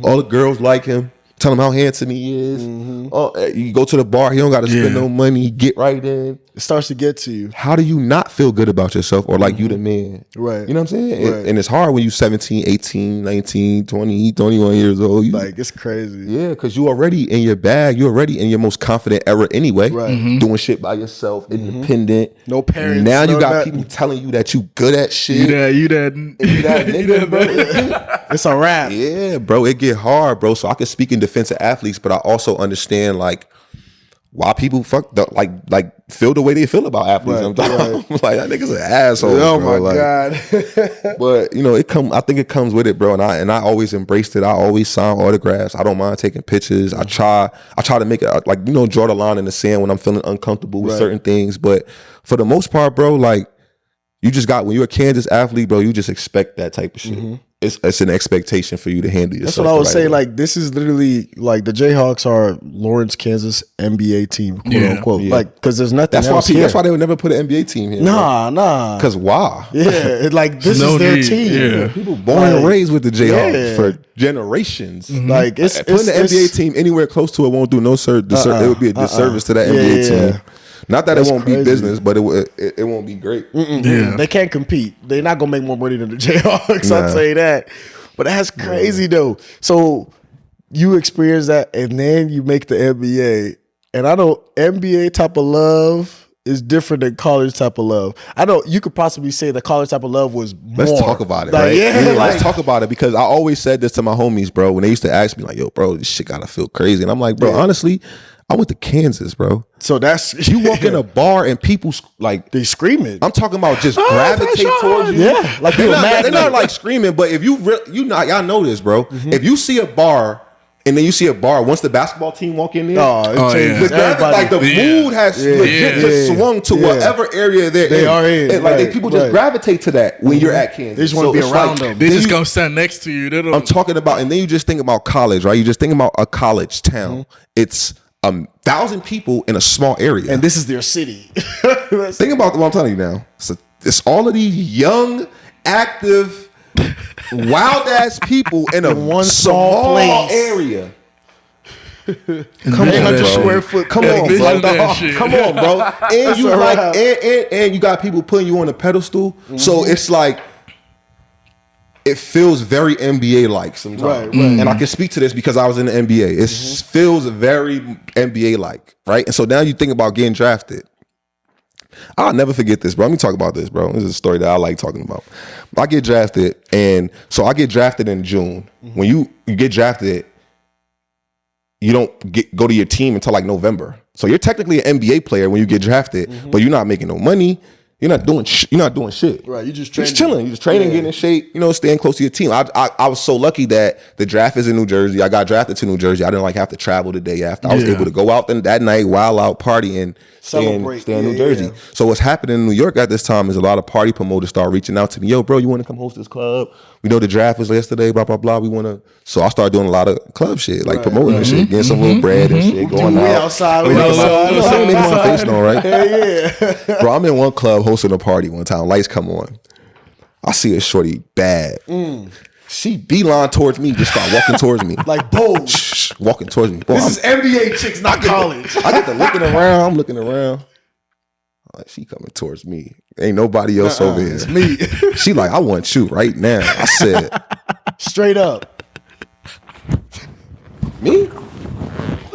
all the girls like him, tell him how handsome he is. You go to the bar, he don't got to spend no money, get right in. It starts to get to you. How do you not feel good about yourself or like you the man? Right. You know what I'm saying? And it's hard when you 17, 18, 19, 20, 21 years old. Like, it's crazy. Yeah, because you already in your bag. You already in your most confident era anyway. Right. Doing shit by yourself, independent. No parents. Now you got nothing. people telling you that you good at shit. You that nigga, bro. It's a wrap. Yeah, bro. It get hard, bro. So I can speak in defense of athletes, but I also understand like why people feel the way they feel about athletes. I'm like, that nigga's an asshole. Oh bro. my god. But you know, I think it comes with it, bro. And I always embraced it. I always sign autographs. I don't mind taking pictures. I try to make it like, you know, draw the line in the sand when I'm feeling uncomfortable with certain things. But for the most part, bro, like you just got, when you're a Kansas athlete, bro, you just expect that type of shit. It's an expectation for you to handle yourself. That's what I was saying. Like, this is literally like the Jayhawks are Lawrence, Kansas NBA team, quote unquote. Yeah. Like, because there's nothing else here. That's why they would never put an NBA team here. Nah. Because why? Yeah, like this is their team. Yeah. People born and raised with the Jayhawks for generations. Like, it's putting the NBA team anywhere close to it won't do no it would be a disservice to that NBA team. Not that it won't be business, but it won't be great. Yeah. They can't compete. They're not gonna make more money than the Jayhawks. I'll say that. But that's crazy though. So you experience that, and then you make the NBA. And I know NBA type of love is different than college type of love. I know you could possibly say the college type of love was more. Let's talk about it, like, right? Yeah, let's talk about it, because I always said this to my homies, bro. When they used to ask me like, "Yo, bro, this shit gotta feel crazy," and I'm like, bro, honestly, I went to Kansas, bro. So that's you walk in a bar and people like they screaming. I'm talking about just gravitate towards you. Yeah, like they're not like screaming, but if y'all know this, bro. If you see a bar and then you see a bar, once the basketball team walk in there, it changes. Like the mood has legit just swung to whatever area they are in. And like people just gravitate to that when you're at Kansas. They just want to be around them. They just gonna stand next to you. I'm talking about, and then you just think about college, right? You just think about a college town. It's 1,000 people in a small area, and this is their city. Think about what I'm telling you now. So it's all of these young, active, wild ass people in a one small area. Come on, 800 bro. square foot. Come on, Vision bro. that shit. Come on, bro. And you like, and you got people putting you on a pedestal. So it's like, it feels very NBA like sometimes. Right. And I can speak to this because I was in the NBA. It feels very NBA like, right? And so now you think about getting drafted. I'll never forget this, bro. Let me talk about this, bro. This is a story that I like talking about. I get drafted, and so I get drafted in June. When you get drafted, you don't go to your team until like November. So you're technically an NBA player when you get drafted, but you're not making no money. You're not doing shit. Right, you just You're just chilling. You're just training, getting in shape, staying close to your team. I was so lucky that the draft is in New Jersey. I got drafted to New Jersey. I didn't like have to travel the day after. I was able to go out that night, wild out, party, and stay in New Jersey. So what's happening in New York at this time is a lot of party promoters start reaching out to me. Yo, bro, you want to come host this club? We know the draft was yesterday, blah, blah, blah. We want to. So I started doing a lot of club shit, like promoting and shit, getting some little bread and shit, going out. outside. Making my face known, right? Yeah. Bro, I'm in one club hosting a party one time. Lights come on. I see a shorty bad. She beeline towards me, just start walking towards me. Like bold. Walking towards me. Boy, This is NBA chicks, not college. I get to looking around. I'm looking around. Like, she coming towards me. Ain't nobody else over here. It's me. She like, I want you right now. I said, Straight up. me?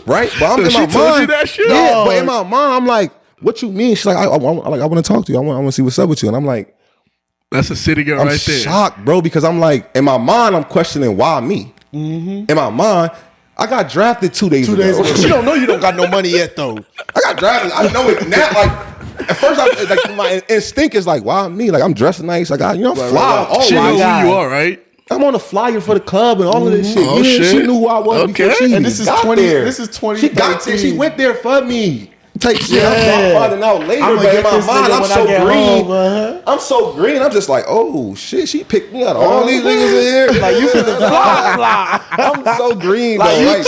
Right? But I'm in She my told you mind. that shit? Yeah, but in my mind, I'm like, what you mean? She's like, I want to talk to you. I want to see what's up with you. And I'm like, That's a city girl I'm right there. shocked, bro, because I'm like, in my mind, I'm questioning why me. In my mind, I got drafted 2 days ago. She don't know you don't got no money yet, though. I got drafted. I know it now. Like, at first, like my instinct is like, why me? Like, I'm dressed nice. I got, I'm fly. Oh She my knows God. who you are, right? I'm on the flyer for the club and all of this shit. Oh, Yeah, shit. She knew who I was before she And this is got 20. there. This is 20. She got there. She went there for me. Type shit. Yeah. I'm finding out later, I'ma but in get my this mind, nigga I'm when so I get green. home, I'm so green. I'm just like, oh shit, she picked me out of all these niggas in here. Like, you finna fly. I'm so green, Like, though. you Right?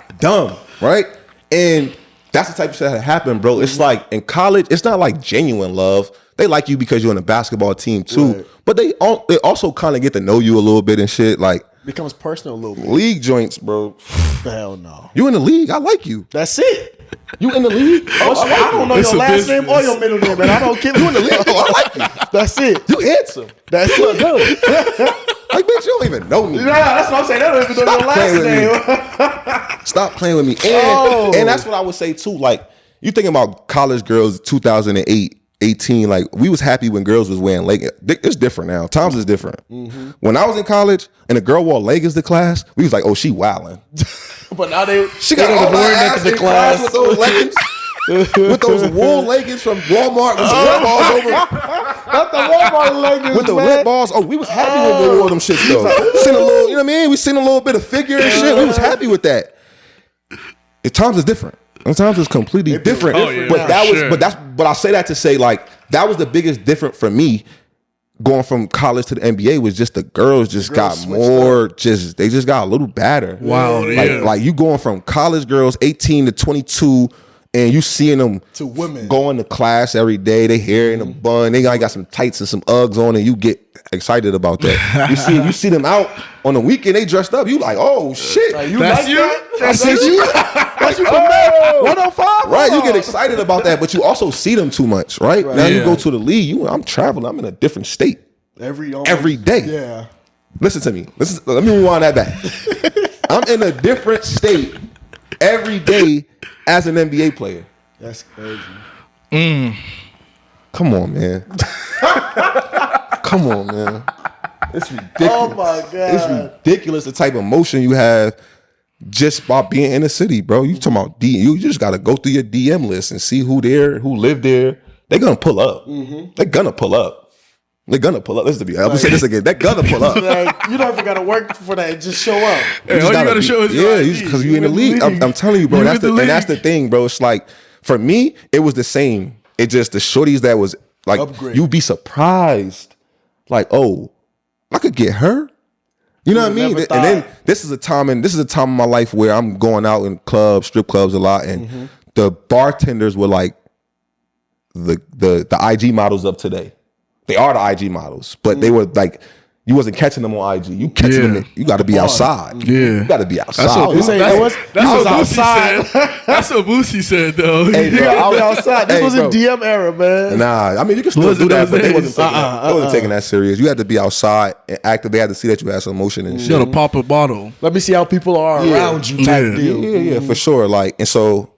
chilling. Dumb, right? And that's the type of shit that happened, bro. It's like in college, it's not like genuine love. They like you because you're on a basketball team too, Right. but they also kind of get to know you a little bit and shit. Like Becomes personal a little bit. league joints, bro. Hell no. You in the league? I like you. That's it. You in the league? I don't know It's your a last name or business. your middle name, man. I don't care. You in the league? Oh, I like you. That's it. You handsome. That's it. Like, bitch, you don't even know me. Nah, that's what I'm saying. They don't even know your Stop last playing name. Stop playing with me. Oh. And that's what I would say too. Like, you thinking about college girls 2008, 18, like we was happy when girls was wearing leggings. It's different now. Times is different. When I was in college and a girl wore leggings to class, we was like, oh, she wildin'. But now they Got don't all my wear ass that to in the class. with those leggings. With those wool leggings from Walmart with some lip balls over. Not the Walmart leggings, With the man. lip balls. Oh, we was happy when we wore them shits though. Seen a little, you know what I mean? We seen a little bit of figure and shit. We was happy with that. At times is different. Sometimes it's completely different. Oh, yeah. But that was Sure. but I say that to say like that was the biggest difference for me going from college to the NBA was just the girls just got more they just got a little badder. Wow, yeah. Like you going from college girls 18 to 22 and you seeing them To women. going to class every day, they hair in a bun, they got some tights and some Uggs on, and you get excited about that. you see them out on the weekend, they dressed up, you like, oh shit. You That's like you? that? That's you. That's you from there? 105? Right, you get excited about that, but you also see them too much, right? Now you Yeah. go to the league, I'm traveling, I'm in a different state every day. Yeah. Listen to me. Let me rewind that back. I'm in a different state every day as an NBA player. That's crazy. Come on, man. Come on, man. It's ridiculous. Oh my God. It's ridiculous the type of emotion you have just by being in the city, bro. You talking about you just gotta go through your DM list and see who live there. They're gonna pull up. They're gonna pull up. They're gonna pull up. Listen to me. I'm gonna say this again. They're gonna pull up. Like, you don't even got to work for that. Just show up. Hey, all you gotta show is your ID. because you in the league. I'm telling you, bro. You And that's the thing, bro. It's like for me, it was the same. It just the shorties that was like Upgrade. you'd be surprised, like, oh, I could get her. You know what I mean? never And then thought. this is a time in my life where I'm going out in clubs, strip clubs a lot, and the bartenders were like the IG models of today. They are the IG models, but they were like, You wasn't catching them on IG. You catching them. You got to be outside. Yeah, you got to be outside. That's what Boosie said though. Hey, bro, You gotta be outside. This was a bro. DM era, man. Nah, I mean you can still do that, but they wasn't taking that serious. You had to be outside and active. They had to see that you had some emotion and shit. You gotta pop a bottle. Let me see how people are around you type deal. Yeah, for sure. Like, and so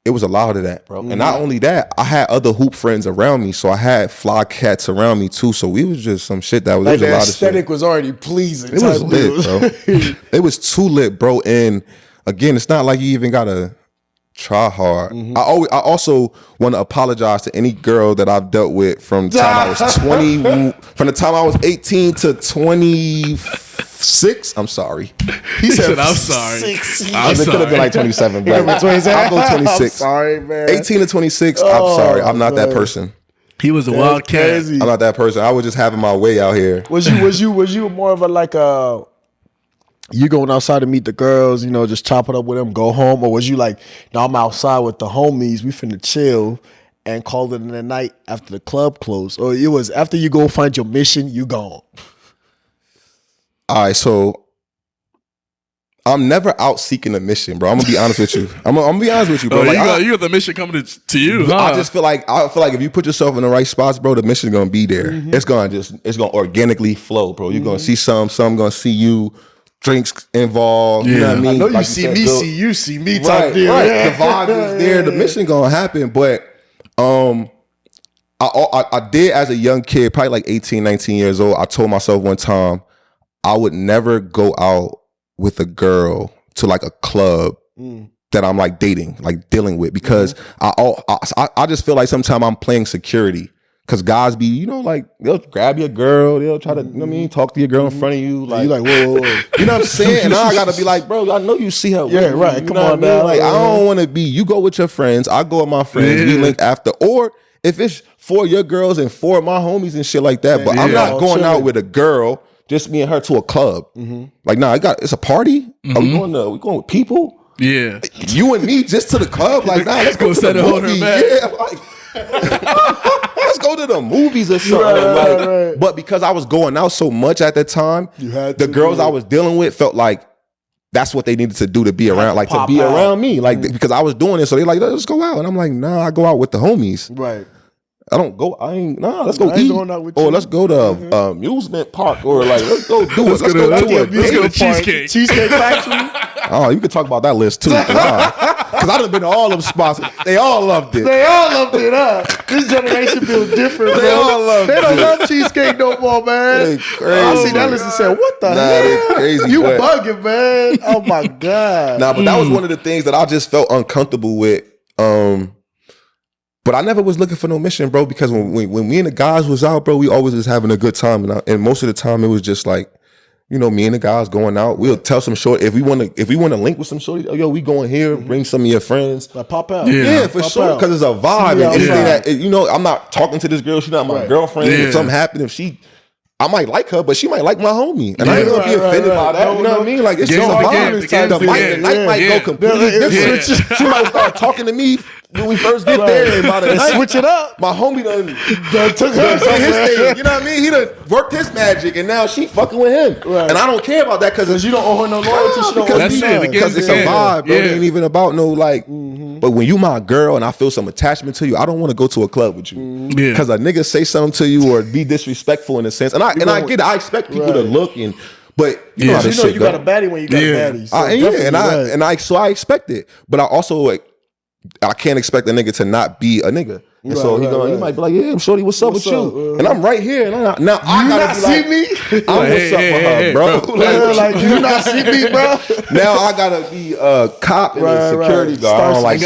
it was a lot of that, bro. And not only that, I had other hoop friends around me, so I had fly cats around me too. So we was just some shit that was, Like there was a the lot of shit. aesthetic was already pleasing. It was lit, bro. It was too lit, bro. And again, it's not like you even gotta try hard. I also want to apologize to any girl that I've dealt with from the time I was 20, from the time I was 18 to 26. I'm sorry. He said, "I'm sorry." It could have been like 27, but I'll go 26. I'm sorry, man. 18 to 26. I'm sorry. I'm not that person. He was a wild cat. Crazy. I'm not that person. I was just having my way out here. Was you more of a like a you going outside to meet the girls, you know, just chop it up with them, go home, or was you like, no, I'm outside with the homies, we finna chill and call it in the night after the club closed, or it was after you go find your mission, you gone? All right, so I'm never out seeking a mission, bro. I'm gonna be honest with you. I'm gonna be honest with you, bro. Oh, Like, you got the mission coming to you. Huh? I feel like if you put yourself in the right spots, bro, the mission's gonna be there. It's gonna organically flow, bro. You're gonna see some gonna see you. Drinks involved, you know what I mean? I know you like see said, me, Bill, see you, see me type deal. Right. Yeah. The vibe is there. The mission gonna happen. But I did as a young kid, probably like 18, 19 years old. I told myself one time I would never go out with a girl to like a club that I'm like dating, like dealing with, because I just feel like sometimes I'm playing security. Cause guys be, you know, like they'll grab your girl, they'll try to, you know what I mean, talk to your girl in front of you, like, You like, whoa. you know what I'm saying? And now I gotta be like, bro, I know you see her. Yeah, with me, right. you Come know on what I mean? now. Like, I don't want to be. You go with your friends, I go with my friends. We link after, or if it's 4 of your girls and 4 of my homies and shit like that. But I'm not going out with a girl, just me and her to a club. Like, nah, it's a party. Are we going with people? Yeah, You and me just to the club? Like, nah, let's go to the movie. Yeah, like. Let's go to the movies or something. Right. But because I was going out so much at that time, the girls I was dealing with felt like that's what they needed to do to be around, like to be around me, like because I was doing it. So they're like, let's go out, and I'm like, nah, I go out with the homies. Right. I don't go. Let's go I ain't eat, going out with or you. let's go to amusement park, or like let's go do it. Let's go to it. Let's go to Cheesecake. Cheesecake Factory. Oh, you can talk about that list too. Because I done been to all them spots. They all loved it. They all loved it, huh? This generation feels different, bro. They all loved They don't it. love cheesecake no more, man. They crazy. I see that list and said, what the they hell? crazy. You but- bugging, man. Oh, my God. Nah, but that was one of the things that I just felt uncomfortable with. But I never was looking for no mission, bro, because when me and the guys was out, bro, we always was having a good time. And most of the time it was just like, you know, me and the guys going out. We'll tell some short if we want to link with some shorty. Oh, yo, we going here. Bring some of your friends. Like, pop out. Yeah, for sure. Because it's a vibe. See And me anything outside. that, you know, I'm not talking to this girl. She's not my girlfriend. Yeah. If something happened, I might like her, but she might like my homie. And I ain't gonna be offended by that. You know what I mean? Like, it's just a vibe. The night might go completely different. She might start talking to me when we first get there. And by the night, Switch it up. my homie done Took her did his thing. You know what I mean? He done worked his magic, and now she fucking with him. Right. And I don't care about that because You don't owe her no loyalty. She don't owe That's you it. none. Again, because it's a vibe, bro. Yeah. It ain't even about no like. But when you my girl and I feel some attachment to you, I don't want to go to a club with you Yeah. because a nigga say something to you or be disrespectful in a sense. And I get it. I expect people to look but you know how this You know shit you go. got a baddie when you got a baddie. So I expect it, but I also like. I can't expect a nigga to not be a nigga. And so he might be like, yeah, shorty, what's up with you? And I'm right here. And I gotta see be like, me? I'm what's up with her, bro. Like, do you not see me, bro? Now I gotta be a cop and a security guard. I don't like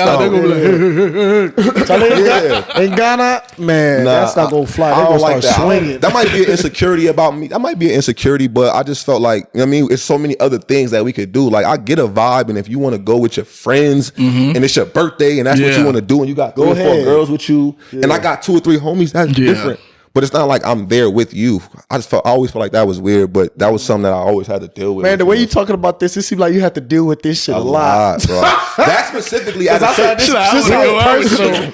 In Ghana, man, that's not gonna fly. I They don't gonna like start that. swinging. That might be an insecurity about me. That might be an insecurity, but I just felt like, you know what I mean, it's so many other things that we could do. Like, I get a vibe, and if you want to go with your friends, and it's your birthday, and that's what you want to do, and you got 3 or 4 girls with you, and I got 2 or 3 homies, that's different. But it's not like I'm there with you. I always felt like that was weird, but that was something that I always had to deal with. Man, the way you talking about this, it seems like you have to deal with this shit a lot. bro. That specifically, as This personal.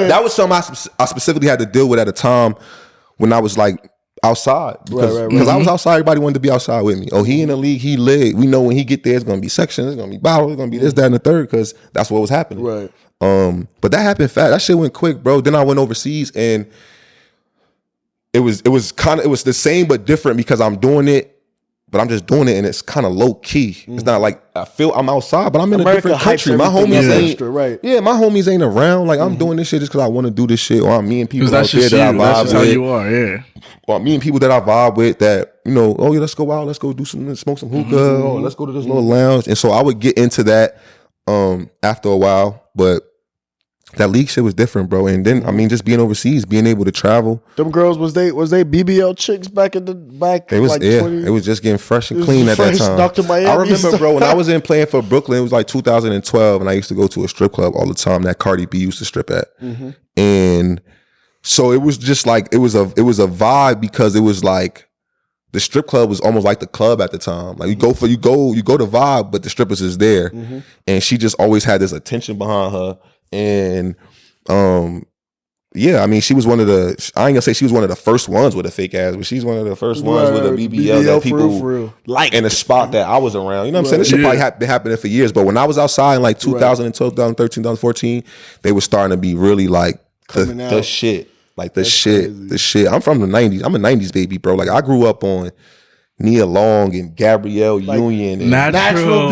that was something I specifically had to deal with at a time when I was like outside because I was outside. Everybody wanted to be outside with me. Oh, he in the league, he lit. We know when he get there, it's gonna be section, it's gonna be battle, it's gonna be this, that, and the third because that's what was happening. Right. But that happened fast. That shit went quick, bro. Then I went overseas and it was the same but different because I'm doing it. But I'm just doing it, and it's kind of low key. It's not like I feel I'm outside, but I'm in a different country. My homies ain't extra, right? Yeah, my homies ain't around. Like I'm doing this shit just because I want to do this shit, or I'm meeting people out there that I vibe that's with. just how you are, yeah. Or meeting people that I vibe with that oh yeah, let's go out, let's go do some, smoke some hookah, or let's go to this little lounge. And so I would get into that after a while, but. That league shit was different, bro. And then just being overseas, being able to travel. Them girls was they BBL chicks back in the back? It was it was just getting fresh and clean at that time. Dr. Miami I remember, bro, when I was playing for Brooklyn, it was like 2012, and I used to go to a strip club all the time that Cardi B used to strip at. And so it was just like it was a vibe because it was like the strip club was almost like the club at the time. Like you go to vibe, but the strippers is there, and she just always had this attention behind her. And she was one of the. I ain't gonna say she was one of the first ones with a fake ass, but she's one of the first ones with a BBL that people for real. like in a spot that I was around. You know what I'm saying? This shit probably been happening for years, but when I was outside in like 2012, 2013, 2014, they were starting to be really like the shit. Like the shit. I'm from the 90s. I'm a 90s baby, bro. Like I grew up on Nia Long and Gabrielle Union. And Natural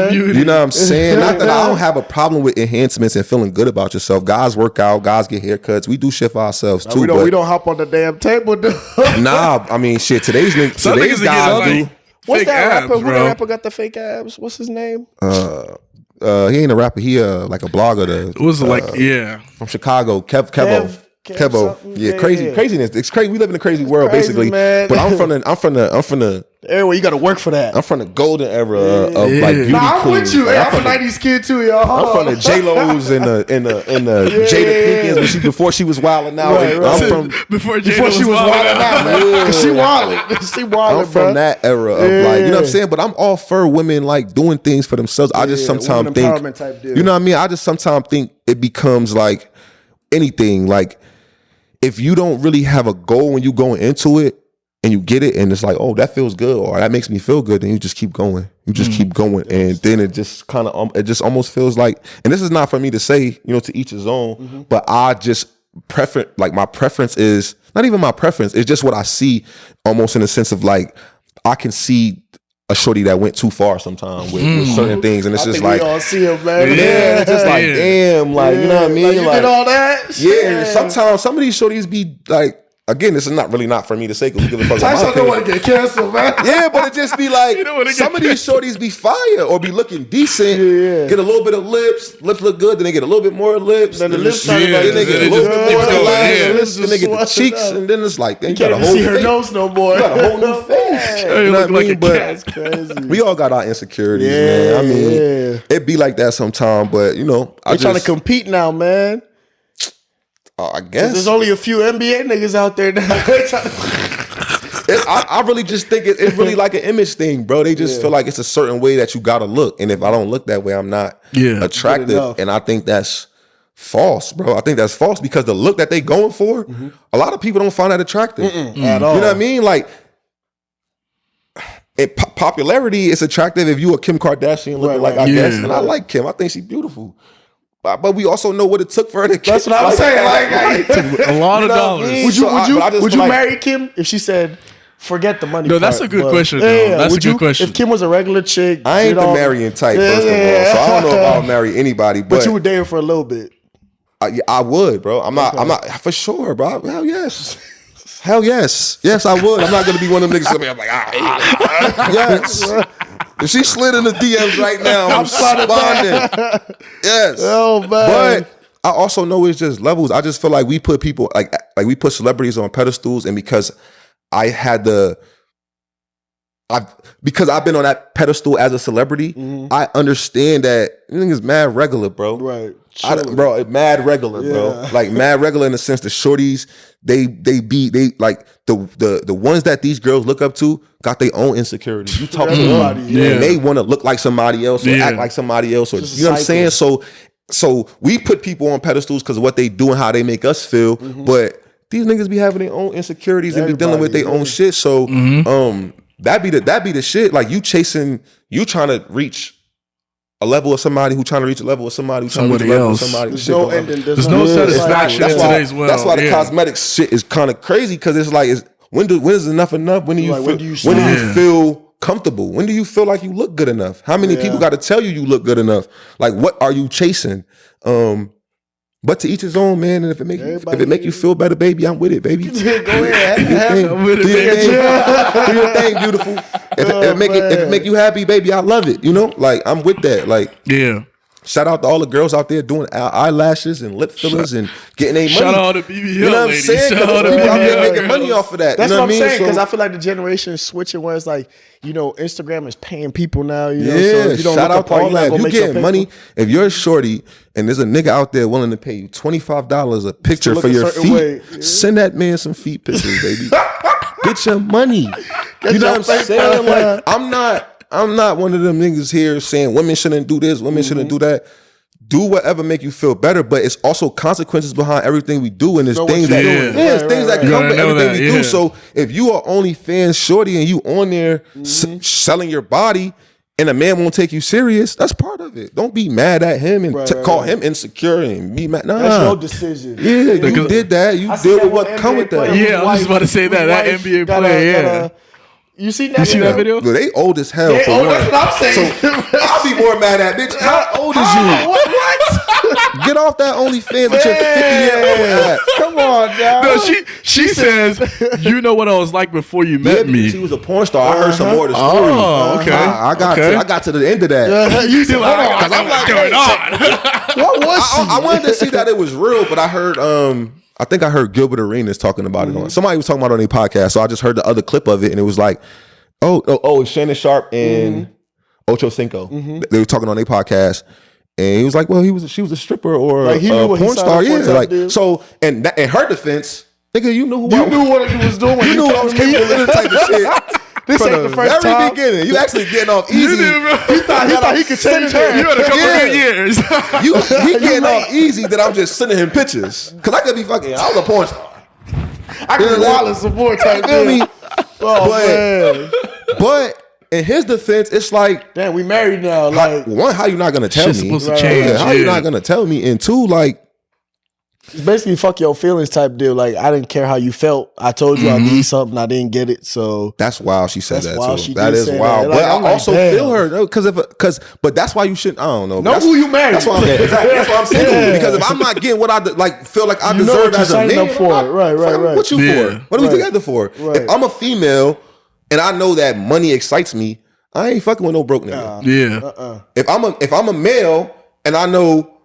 beauty. You know what I'm saying? Not that I don't have a problem with enhancements and feeling good about yourself. Guys work out, guys get haircuts. We do shit for ourselves too. We don't hop on the damn table, dude. Nah, shit. Today's guys do. What's that rapper? Abs, who the rapper got the fake abs? What's his name? He ain't a rapper. He like a blogger. It was from Chicago. Kevo. Yeah, craziness. It's crazy. We live in a crazy world, basically. Man. But I'm from the era where you got to work for that. I'm from the golden era of like beauty I'm queens. with you. Like, I'm a '90s kid too, y'all. I'm from the J-Lo's and the Jada Pinkins before she was wilding out. Right. I'm from before she was wilding out, man. Cause she wilding. I'm from that era of like, you know what I'm saying? But I'm all for women like doing things for themselves. I just sometimes think, type deal. you know what I mean? I just sometimes think it becomes like anything. Like if you don't really have a goal when you going into it and you get it and it's like, oh, that feels good or that makes me feel good, then you just keep going. You just keep going. And then it just kind of, it just almost feels like, and this is not for me to say, to each his own, but I just my preference is, not even my preference, it's just what I see almost in the sense of like, I can see a shorty that went too far sometimes with certain things, and it's just like, we all see him, man. Yeah, it's just like, damn, like, you know what I mean? Like, you did all that? Yeah, sometimes some of these shorties be like, again, this is not for me to say because we give a fuck about Tyshawn don't want to get canceled, man. Yeah, but it just be like, some of these shorties be fire or be looking decent, get a little bit of lips look good, then they get a little bit more lips, then the lips then they get a little bit more lips, then they get the cheeks, and then it's like, then you got a whole see her nose no more. You got a whole new face. You know what I mean? But crazy. we all got our insecurities, man. I mean, it be like that sometimes, but I trying to compete now, man. I guess there's only a few NBA niggas out there now. I really just think it's really like an image thing, bro. They just feel like it's a certain way that you gotta look, and if I don't look that way, I'm not attractive. And I think that's false, bro. I think that's false because the look that they going for, a lot of people don't find that attractive at all. You know what I mean? Like, popularity is attractive if you a Kim Kardashian looking like I guess, and I like Kim. I think she's beautiful. But we also know what it took for her to get. That's what I'm saying. Like, a lot of dollars. Would you marry Kim if she said, forget the money? No, that's a good question. That's a good question. If Kim was a regular chick, I ain't the marrying type, first of all. So I don't know if I'll marry anybody. But you would date her for a little bit. I would, bro. I'm not for sure, bro. Hell yes. Hell yes. Yes, I would. I'm not gonna be one of them niggas. I'm like, yes. If she slid in the DMs right now, I'm responding. Yes. Oh man. But I also know it's just levels. I just feel like we put people like we put celebrities on pedestals, and because because I've been on that pedestal as a celebrity, I understand that niggas mad regular, bro. Right. Bro, mad regular, bro. Like mad regular in the sense the shorties, they like the ones that these girls look up to got their own insecurities. You talk to them, and they want to look like somebody else or act like somebody else, or you know what I'm saying? So we put people on pedestals because of what they do and how they make us feel, but these niggas be having their own insecurities and be dealing with their own shit. So that be the shit. Like you trying to reach a level of somebody who trying to reach a level of somebody who trying to reach a level of somebody. There's no satisfaction in today's world. That's why the cosmetics shit is kind of crazy, because it's like, when is enough enough? When do you feel comfortable? When do you feel like you look good enough? How many people got to tell you look good enough? Like, what are you chasing? But to each his own, man. And if it make you feel better, baby, I'm with it, baby. Go ahead, do your thing, beautiful. If it make you happy, baby, I love it. You know, like I'm with that. Like, yeah. Shout out to all the girls out there doing eyelashes and lip fillers and getting their money. Shout out to BB Hill, you know what I'm saying? Shout out to people BB out there making money off of that. That's you know what I'm saying, because so, I feel like the generation is switching where it's like, you know, Instagram is paying people now. You know, yeah, so if you don't shout out to all that. If you getting money, paper. if you're a shorty and there's a nigga out there willing to pay you $25 a picture for your feet, send that man some feet pictures, baby. Get your money. You know what I'm saying? Like, I'm not one of them niggas here saying women shouldn't do this, women shouldn't do that. Do whatever make you feel better, but it's also consequences behind everything we do, and there's things that come with everything we do. So if you are OnlyFans shorty and you on there selling your body, and a man won't take you serious, that's part of it. Don't be mad at him and call him insecure and be mad. Nah, that's your decision. Yeah, you did that. You deal with what come with that. Yeah, I was just about to say that NBA player. You see that video? No, they old as hell. That's what I'm saying. So I'll be more mad at bitch. How old is you? What? Get off that OnlyFans with your 50-year-old ass. Come on, dog. No, she says, you know what I was like before you met me. She was a porn star. I heard some more of the story. Oh, okay. I got to the end of that. You did like, what's going on? What was she? I wanted to see that it was real, but I heard I think I heard Gilbert Arenas talking about it on somebody was talking about it on their podcast. So I just heard the other clip of it, and it was like, it's Shannon Sharp and Ocho Cinco. They were talking on their podcast, and he was like, well, she was a stripper or like a porn star. Yeah, like so. And in her defense, nigga, you knew what he was doing. You knew I was capable of this type of shit. This ain't the first time. Very beginning. You actually getting off easy. He thought he could change her. You had a couple of years. He getting off easy that I'm just sending him pictures. Because I could be fucking, I was a porn star. I could be Wallace support type thing. But in his defense, it's like, damn, we married now. Like, one, how you not going to tell me? Supposed to change. How you not going to tell me? And two, like, it's basically fuck your feelings type deal. Like, I didn't care how you felt. I told you I need something. I didn't get it. So that's wild. She said that too. That is wild. Like, but I also feel her but that's why you shouldn't. I don't know. Know who you married. That's why I'm single. Because if I'm not getting what I feel like I deserve as a man, right. What you for? What are we together for? If I'm a female and I know that money excites me, I ain't fucking with no broke nigga. Yeah. If I'm a male and I know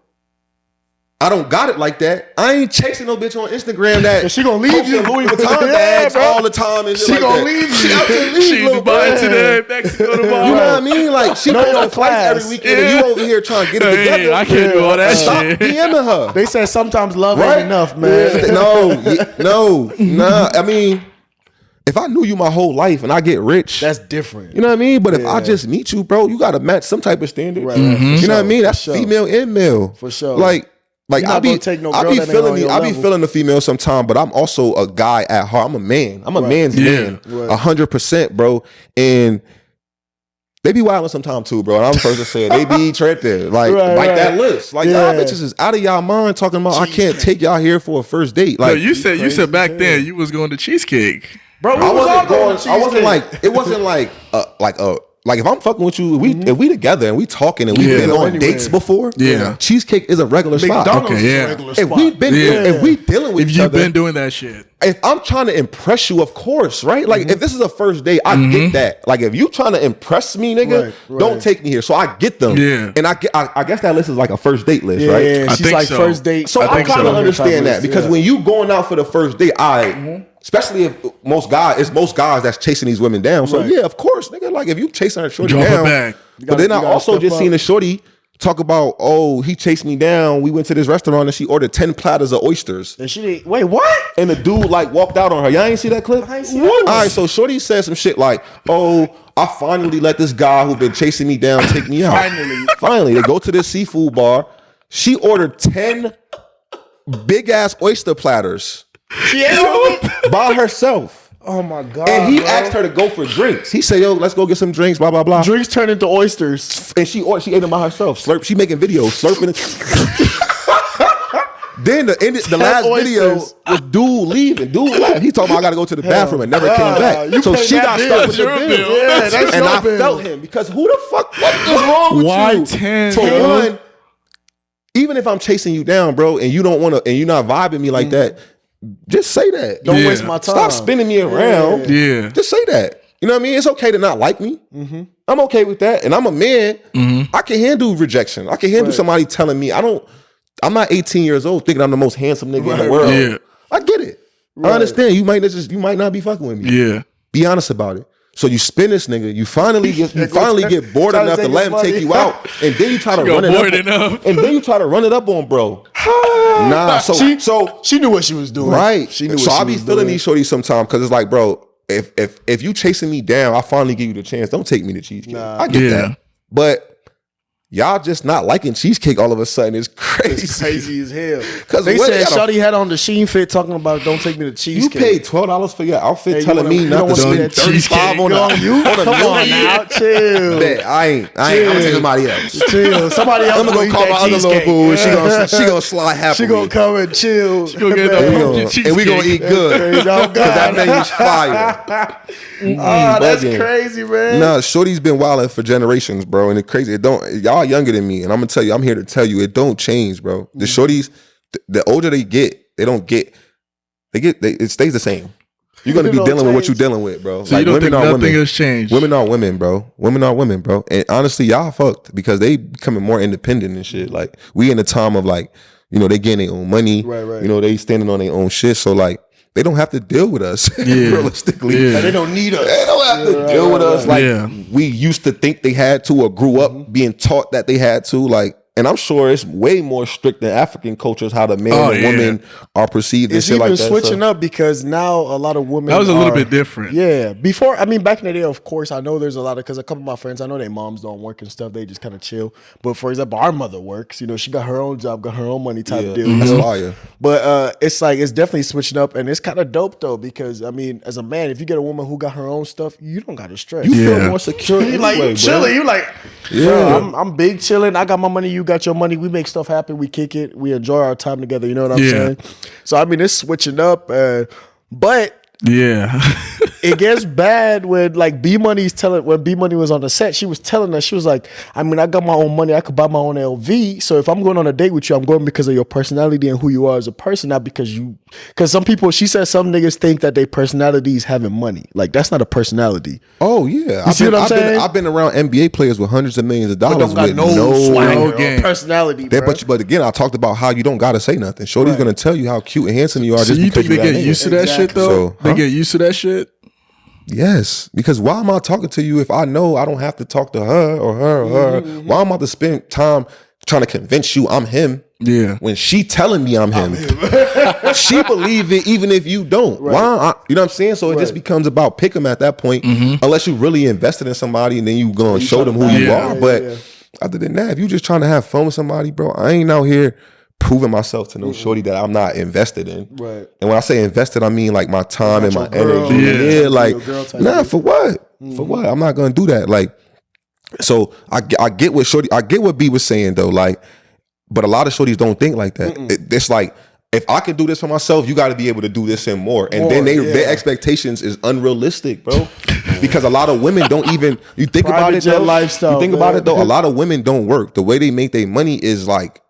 I don't got it like that, I ain't chasing no bitch on Instagram that she gonna leave you Louis Vuitton bags all the time and shit like gonna that. leave you. She Dubai today, Mexico tomorrow. You know what I mean? Like she goes on flights every weekend and you over here trying to get it together. I can't do all that Stop shit. DMing her. They said sometimes love ain't enough, man. Nah. I mean, if I knew you my whole life and I get rich, that's different. You know what I mean? But if I just meet you, bro, you gotta match some type of standard. Right, you know what I mean? That's female and male. For sure. Like I be feeling the female sometime, but I'm also a guy at heart. I'm a man. I'm a man's man, 100%, bro. And they be wilding sometime too, bro. And I'm the first to say it. They be tripping, like that list. Like y'all bitches is out of y'all mind talking about I can't take y'all here for a first date. Like you said back then you was going to cheesecake, bro. I wasn't like if I'm fucking with you, if we together and we talking and we've been on dates before, cheesecake is a regular spot. McDonald's is a regular spot. If we dealing with each you've other, been doing that shit. If I'm trying to impress you, of course, right? Like if this is a first date, I get that. Like if you trying to impress me, nigga, don't take me here. So I get them. Yeah. And I guess that list is like a first date list, right? Yeah, she's like so. First date. So I'm trying to understand that because when you going out for the first date, especially if most guys that's chasing these women down. So yeah, of course, nigga. Like if you chasing her shorty down, but then I also just seen a shorty talk about, he chased me down. We went to this restaurant and she ordered 10 platters of oysters. And she didn't, wait, what? And the dude like walked out on her. Y'all ain't see that clip? I ain't see that. All right, so shorty said some shit like, I finally let this guy who been chasing me down take me out. Finally, they go to this seafood bar. She ordered 10 big ass oyster platters. She ain't by herself. Oh my God. And he asked her to go for drinks. He said, yo, let's go get some drinks, blah, blah, blah. Drinks turn into oysters. And she ate them by herself. She making videos, slurping it. Then the last video was dude leaving. Dude left. He told me I got to go to the bathroom and never came back. So she got stuck with the bill. Yeah, that's and I felt him because who the fuck, what is wrong with you? Y10. For one, even if I'm chasing you down, bro, and you don't want to, and you're not vibing me like that, just say that. Don't waste my time. Stop spinning me around. Yeah. Just say that. You know what I mean? It's okay to not like me. I'm okay with that. And I'm a man. I can handle rejection. I can handle somebody telling me I'm not 18 years old thinking I'm the most handsome nigga in the world. Yeah. I get it. I understand. You might not be fucking with me. Yeah. Be honest about it. So you spin this nigga, you finally get bored enough to let him take you out, and then you try to run it up. And then you try to run it up on bro. Nah, so she knew what she was doing. Right. She knew what so she I be was feeling doing. these shorties sometimes because it's like, bro, if you chasing me down, I finally give you the chance. Don't take me to cheesecake. I get that. But y'all just not liking cheesecake all of a sudden. It's crazy. It's crazy as hell. Because they said Shawty had on the Sheen fit talking about don't take me to cheesecake. You paid $12 for your outfit, Hey, telling me not to spend $35 on you. Come on now, chill. I ain't. I'm gonna take somebody else. Chill. Somebody else. I'm gonna go call my other little boo, and she gonna slide half. She gonna come and chill. She gonna get and we gonna eat good. Because that menu's fire. That's crazy, man. Nah, shorty's been wilding for generations, bro, and it's crazy. Y'all younger than me, and I'm gonna tell you, I'm here to tell you, it don't change, bro. The shorties, the older they get, it stays the same. You're gonna be dealing with what you're dealing with, bro. So like, you don't think nothing has changed? Women are women, bro. Women are women, bro. And honestly, y'all fucked because they becoming more independent and shit. Like we in the time of like, you know, they getting their own money. Right. You know, they standing on their own shit. So like, they don't have to deal with us realistically. Yeah. They don't need us. They don't have to deal with us like we used to think they had to or grew up being taught that they had to. Like, and I'm sure it's way more strict than African cultures how the man and woman are perceived and shit like that. It's even switching up because now a lot of women that was a little bit different. Yeah. Before, I mean, back in the day, of course, I know there's a lot of, because a couple of my friends, I know their moms don't work and stuff. They just kind of chill. But for example, our mother works. You know, she got her own job, got her own money type deal. That's fire. But it's like, it's definitely switching up. And it's kind of dope though, because I mean, as a man, if you get a woman who got her own stuff, you don't got to stress. You feel more secure. You like, you chilling. You like, yeah, I'm big chilling. I got my money. You got your money. We make stuff happen. We kick it. We enjoy our time together. You know what I'm saying? So I mean, it's switching up, but it gets bad when like B Money was on the set. She was telling us, she was like, I mean, I got my own money. I could buy my own LV. So if I'm going on a date with you, I'm going because of your personality and who you are as a person, not because some people, she said some niggas think that their personality is having money. Like that's not a personality. Oh yeah. You see what I'm saying? I've been around NBA players with hundreds of millions of dollars But don't got with no swagger game. or personality. But again, I talked about how you don't gotta say nothing. Shorty's gonna tell you how cute and handsome you are. So just you think because they get used to that shit though? They get used to that shit? Yes, because why am I talking to you if I know I don't have to talk to her or her? Why am I to spend time trying to convince you I'm him? Yeah. When she telling me I'm him. She believe it even if you don't. Why? You know what I'm saying? So it just becomes about pick 'em at that point, unless you really invested in somebody and then you gonna show them who you are. But other than that, if you just trying to have fun with somebody, bro, I ain't out here proving myself to no shorty that I'm not invested in. Right. And when I say invested, I mean like my time and my energy. Yeah, like, for what? For what? I'm not gonna do that. Like, so I get what shorty, I get what B was saying though. Like, but a lot of shorties don't think like that. It's like, if I can do this for myself, you got to be able to do this and more. And then their expectations is unrealistic, bro. Because a lot of women don't even. You think about it, though. Lifestyle, you think about it though. A lot of women don't work. The way they make their money is like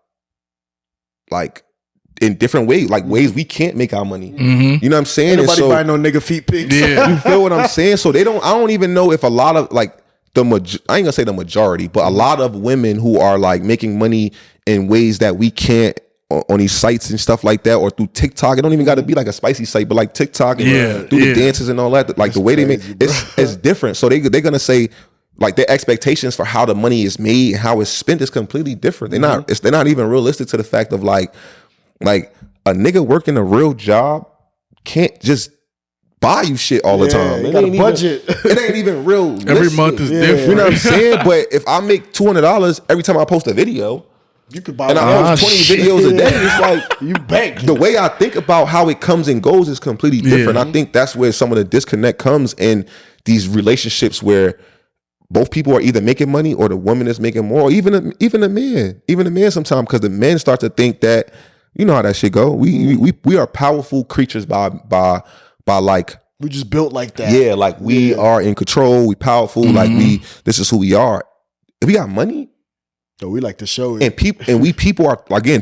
in different ways, like ways we can't make our money. You know what I'm saying? Ain't nobody buying no nigga feet pics. Yeah. You feel what I'm saying? So I don't even know if a lot of like I ain't gonna say the majority, but a lot of women who are like making money in ways that we can't on these sites and stuff like that, or through TikTok. It don't even got to be like a spicy site, but like TikTok and do the dances and all that. Like the way they make it's different. So they're gonna say like their expectations for how the money is made and how it's spent is completely different. They're not even realistic to the fact of like a nigga working a real job can't just buy you shit all the time. It got a budget. It ain't even real. Every month is different. You know what I'm saying? But if I make $200 every time I post a video, You could buy and I post 20 videos a day. It's like you bank. The way I think about how it comes and goes is completely different. I think that's where some of the disconnect comes in these relationships where both people are either making money or the woman is making more, or even the man sometimes, because the men start to think that, you know how that shit go. We are powerful creatures by like, we just built like that. Yeah, like we are in control. We powerful. Like this is who we are. If we got money, so we like to show it. And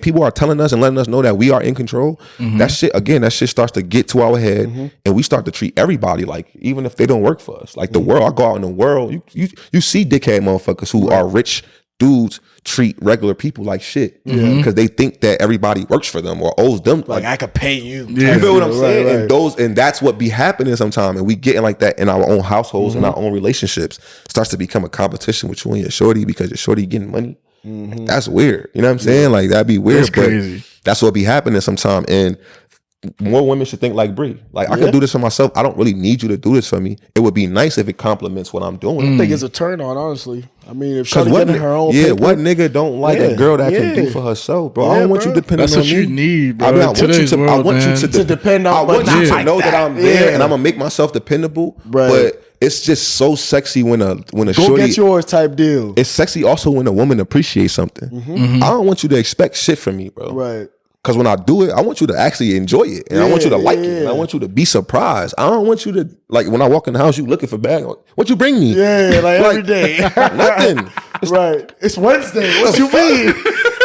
people are telling us and letting us know that we are in control. That shit starts to get to our head, and we start to treat everybody like, even if they don't work for us. Like the world, I go out in the world, you see dickhead motherfuckers who are rich dudes treat regular people like shit because they think that everybody works for them or owes them. Like I could pay you. You feel what I'm saying? Right. And that's what be happening sometimes, and we getting like that in our own households and our own relationships. It starts to become a competition with you and your shorty because your shorty getting money. That's weird. You know what I'm saying? Like that'd be weird. That's crazy. But that's what be happening sometimes. And more women should think like Bree. Like I can do this for myself. I don't really need you to do this for me. It would be nice if it complements what I'm doing. I think it's a turn on, honestly. I mean, if she's getting her own paper, what nigga don't like a girl that can do for herself, bro? I don't want you depending on me. That's what you need, bro. I want you to depend on. I want you to know that I'm there and I'm gonna make myself dependable. But it's just so sexy when a go shorty, get yours type deal. It's sexy also when a woman appreciates something. I don't want you to expect shit from me, bro. Right. Because when I do it, I want you to actually enjoy it. And I want you to like it. And I want you to be surprised. I don't want you to, like, when I walk in the house, you looking for bag. What you bring me? Yeah, like every day. Nothing. Right. It's Wednesday. What you mean?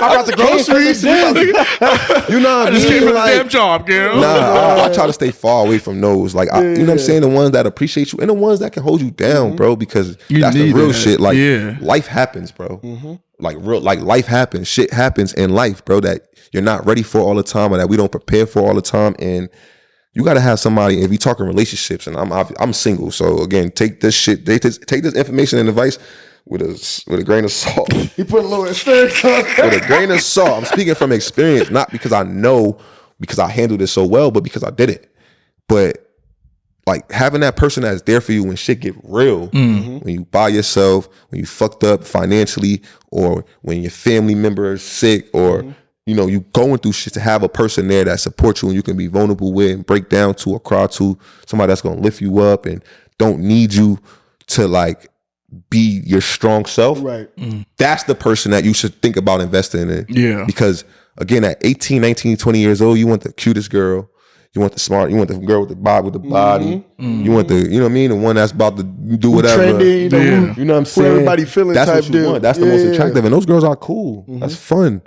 I got the groceries. You know what I mean? I just came from the damn job, girl. Nah, I try to stay far away from those. Like, you know what I'm saying? The ones that appreciate you and the ones that can hold you down, bro, because that's the real shit. Like, life happens, bro. Like life happens. Shit happens in life, bro, that you're not ready for all the time or that we don't prepare for all the time. And you got to have somebody, if you're talking relationships, and I'm single. So again, take this information and advice with a grain of salt. He put a little experience on it. With a grain of salt. I'm speaking from experience, not because I know, because I handled it so well, but because I did it. But like having that person that's there for you when shit get real, when you by yourself, when you fucked up financially, or when your family member is sick, or you know, you going through shit, to have a person there that supports you and you can be vulnerable with and break down to or cry to, somebody that's gonna lift you up and don't need you to like be your strong self. Right. That's the person that you should think about investing in. Yeah. Because again, at 18, 19, 20 years old, you want the cutest girl. You want the smart, you want the girl with the body. You want the, you know what I mean? The one that's about to do whatever. Trendy, you know what I'm saying? Everybody feeling that's type what you deal. want. That's the most attractive. And those girls are cool. That's fun.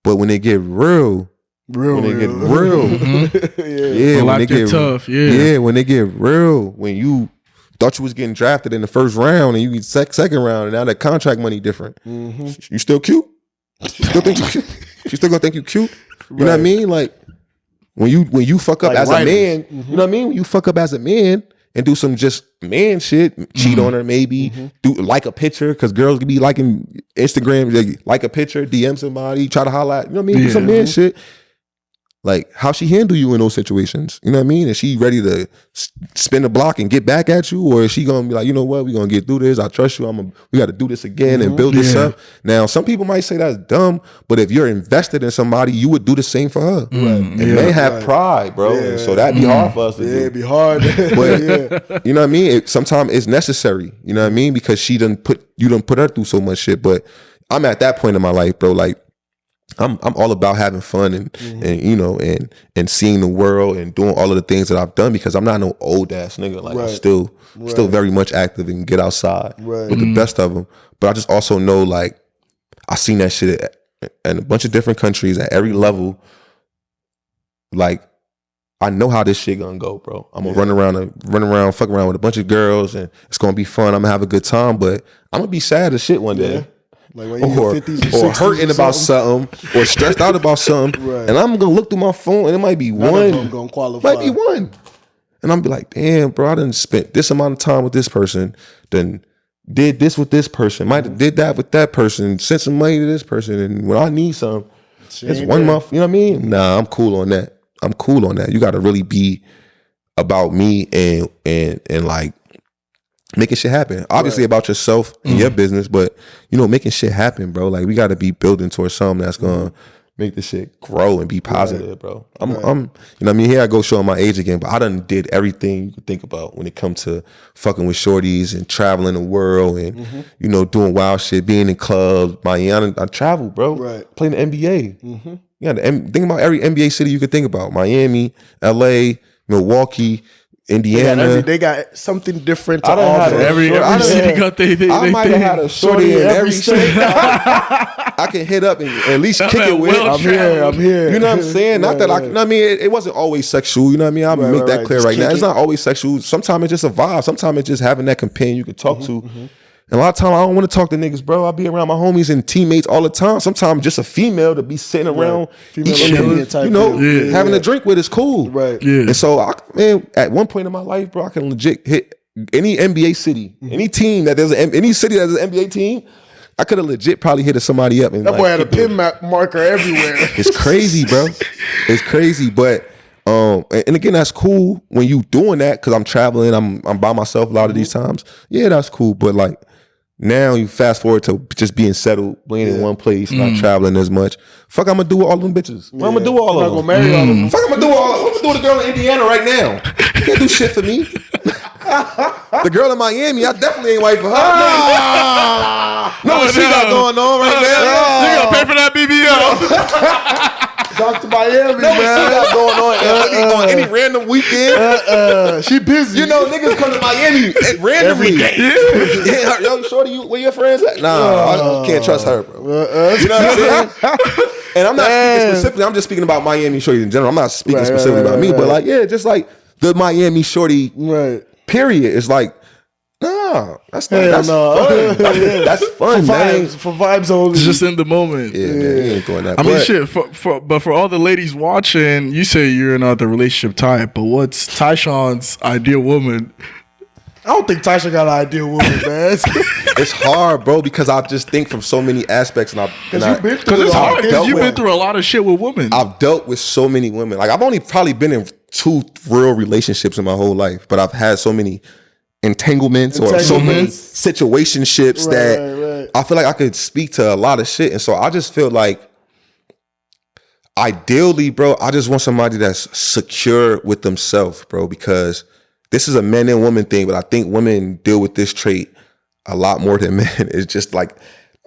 But when they get real, when they get tough. When they get real, when you thought you was getting drafted in the first round and you get second round, and now that contract money different. You still cute? You still think you cute? You still gonna think you cute? You know what I mean? Like when you fuck up like as a man, you know what I mean? When you fuck up as a man and do some just man shit, cheat on her maybe, do like a picture, because girls can be liking Instagram, they like a picture, DM somebody, try to holler at, you know what I mean? Do some man shit. Like how she handle you in those situations, you know what I mean? Is she ready to spin the block and get back at you, or is she gonna be like, you know what, we gonna get through this? I trust you. We got to do this again and build this up. Now, some people might say that's dumb, but if you're invested in somebody, you would do the same for her. And they have pride, bro. So that'd be hard for us to do. It'd be hard, but you know what I mean? Sometimes it's necessary. You know what I mean? Because you done put her through so much shit. But I'm at that point in my life, bro. Like, I'm all about having fun and you know and seeing the world and doing all of the things that I've done, because I'm not no old ass nigga. Like I'm still very much active and get outside with the best of them. But I just also know, like, I seen that shit in a bunch of different countries at every level. Like, I know how this shit gonna go, bro. I'm gonna run around, fuck around with a bunch of girls, and it's gonna be fun. I'm gonna have a good time, but I'm gonna be sad as shit one day. Like when you or 50s or hurting about something, or stressed out about something, and I'm gonna look through my phone and it might be None one, of them gonna qualify. might be one, and I'm be like, damn, bro, I done spent this amount of time with this person, then did this with this person, might have did that with that person, sent some money to this person, and when I need some, it's 1 month. You know what I mean? Nah, I'm cool on that. You got to really be about me and like making shit happen. Obviously about yourself and your business, but you know, making shit happen, bro. Like we got to be building towards something that's gonna make this shit grow and be positive, bro. I'm, you know what I mean? Here I go showing my age again, but I done did everything you could think about when it comes to fucking with shorties and traveling the world and, you know, doing wild shit, being in clubs. Miami, I traveled, bro. Right. Playing the NBA. Yeah, think about every NBA city you could think about. Miami, LA, Milwaukee, Indiana. They got something different to I done offer. had Every city got they I might have had a shorty in every state. state. I can hit up and at least kick it with. well I'm here. You know what I'm saying? Not that I, you know what I mean, it wasn't always sexual. You know what I mean? I'll make that clear Just right now. kick It's it. not always sexual. Sometimes it's just a vibe. Sometimes it's just having that companion you can talk to. And a lot of times I don't want to talk to niggas, bro. I be around my homies and teammates all the time. Sometimes just a female to be sitting around, Female eating, companion type you know, deal. having a drink with is cool. Right. Yeah. And so, man, at one point in my life, bro, I can legit hit any NBA city, any team that there's any city that has an NBA team. I could have legit probably hit somebody up. And That boy had a pin marker everywhere. It's crazy, bro. It's crazy, but and again, that's cool when you doing that because I'm traveling. I'm by myself a lot of these times. Yeah, that's cool. But like now, you fast forward to just being settled, being in one place, not traveling as much. Fuck, I'm gonna do with all them bitches. What I'm gonna do with all of them? Not gonna marry all of them. Fuck, I'm gonna do all. I'm gonna do with the girl in Indiana right now. You can't do shit for me. The girl in Miami, I definitely ain't white for her. No, what she got going on right now? You gotta pay for that BBL. Talk to Miami, No, what she man. got going on on any random weekend. She busy. You know, niggas come to Miami randomly. Yeah, yo, shorty, where your friends at? Nah, I can't trust her, bro. You know what I'm saying? And I'm not speaking specifically. I'm just speaking about Miami shorty in general. I'm not speaking specifically about me, but like, yeah, just like the Miami shorty. Right. Period. It's like, nah, that's not. That's no. fun. That's fun, man. For vibes only. Just in the moment. Yeah, man, you ain't doing that. I mean, But shit. For all the ladies watching, you say you're not the relationship type, but what's Tyshawn's ideal woman? I don't think Tyshawn got an ideal woman, man. it's hard, bro, because I just think from so many aspects, and you've been through It's it all. hard because you've been through a lot of shit with women. I've dealt with so many women. Like I've only probably been in 2 real relationships in my whole life, but I've had so many entanglements or so many situationships that I feel like I could speak to a lot of shit. And so I just feel like ideally, bro, I just want somebody that's secure with themselves, bro, because this is a men and woman thing, but I think women deal with this trait a lot more than men. It's just like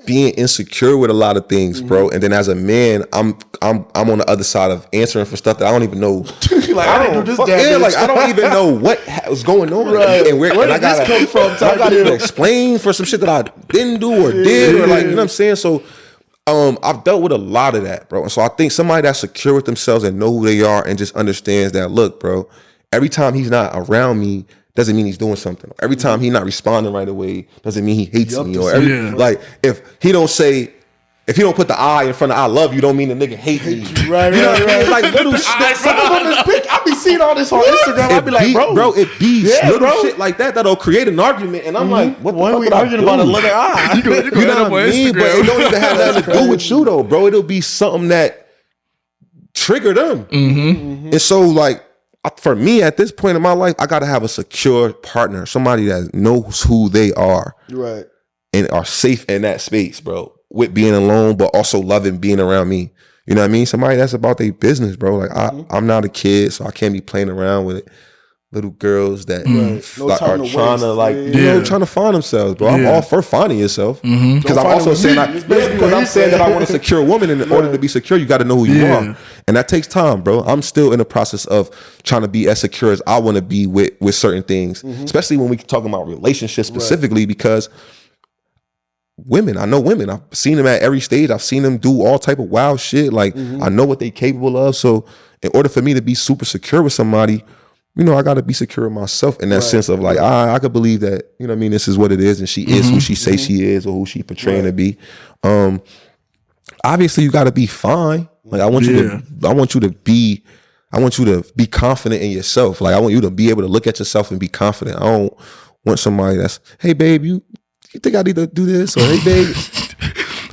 being insecure with a lot of things, bro. And then as a man, I'm on the other side of answering for stuff that I don't even know. Like I didn't do this damn like I don't even know what was going on. And where did I gotta, this come from? I gotta even explain for some shit that I didn't do or did, or like, you know what I'm saying? So I've dealt with a lot of that, bro. And so I think somebody that's secure with themselves and know who they are and just understands that, look, bro, every time he's not around me doesn't mean he's doing something. Every time he's not responding right away doesn't mean he hates me. Or like if he don't put the I in front of I love you, don't mean the nigga hate me. Right. Like little shit. Some of them is big. I be seeing all this on Instagram. I be like, bro, it be little shit like that that'll create an argument, and I'm like, what the fuck we arguing about a little eye? You know what I mean? But it don't even have nothing to do with you though, bro. It'll be something that trigger them. And so like, for me at this point in my life, I gotta have a secure partner, somebody that knows who they are, Right, and are safe in that space, bro. With being alone, but also loving being around me. You know what I mean? Somebody that's about their business, bro. Like I'm not a kid, so I can't be playing around with little girls that are trying to like, you know, trying to find themselves, bro. I'm all for finding yourself because I'm also saying that I want a secure woman, and in order to be secure, you got to know who you are, and that takes time, bro. I'm still in the process of trying to be as secure as I want to be with certain things, especially when we talking about relationships specifically, because women, I know women. I've seen them at every stage. I've seen them do all type of wild shit. Like I know what they capable of. So in order for me to be super secure with somebody, you know, I got to be secure with myself in that sense of like, I could believe that, you know what I mean, this is what it is, and she is who she say she is, or who she portraying to be. Obviously you got to be fine. Like I want you to be confident in yourself. Like I want you to be able to look at yourself and be confident. I don't want somebody that's, hey babe, you think I need to do this? Or hey babe,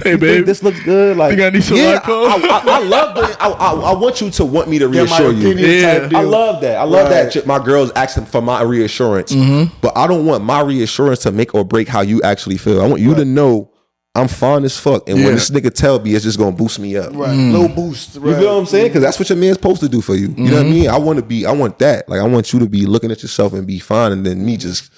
Hey, you babe, think this looks good? Like, think I need some I love the. I want you to want me to reassure you. Yeah. I love that. I love that my girls asking for my reassurance, but I don't want my reassurance to make or break how you actually feel. I want you to know I'm fine as fuck, and when this nigga tell me, it's just gonna boost me up. Right, little boost. Right. You feel what I'm saying? Because that's what your man's supposed to do for you. You know what I mean? I want that. Like, I want you to be looking at yourself and be fine, and then me just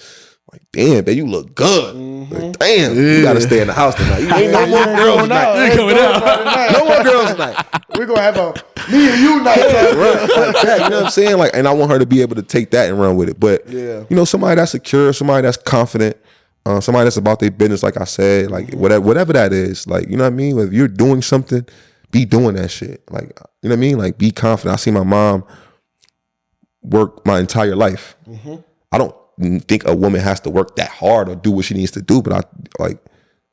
like, damn, babe, you look good. Like, damn, you gotta stay in the house tonight. You ain't no more girls tonight. You ain't coming out. No more girls tonight. We're gonna have a me and you night. Right, like that, you know what I'm saying? Like, and I want her to be able to take that and run with it. But you know, somebody that's secure, somebody that's confident, somebody that's about their business, like I said, like whatever that is, like, you know what I mean? If you're doing something, be doing that shit. Like, you know what I mean? Like, be confident. I see my mom work my entire life. I don't think a woman has to work that hard or do what she needs to do, but I like,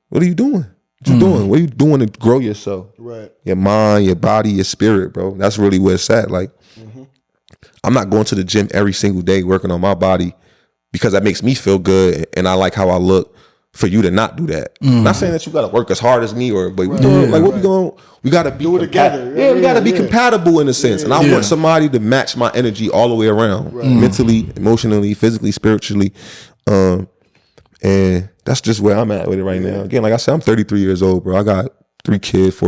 what are you doing? What you doing? What are you doing to grow yourself? Right. Your mind, your body, your spirit, bro. That's really where it's at. Like, I'm not going to the gym every single day working on my body because that makes me feel good and I like how I look. For you to not do that. Not saying that you gotta work as hard as me but we doing, like, what we going, we gotta be together. Yeah, we gotta be compatible in a sense. And I want somebody to match my energy all the way around. Mentally, emotionally, physically, spiritually. And that's just where I'm at with it right now. Again, like I said, I'm 33 years old, bro. I got 4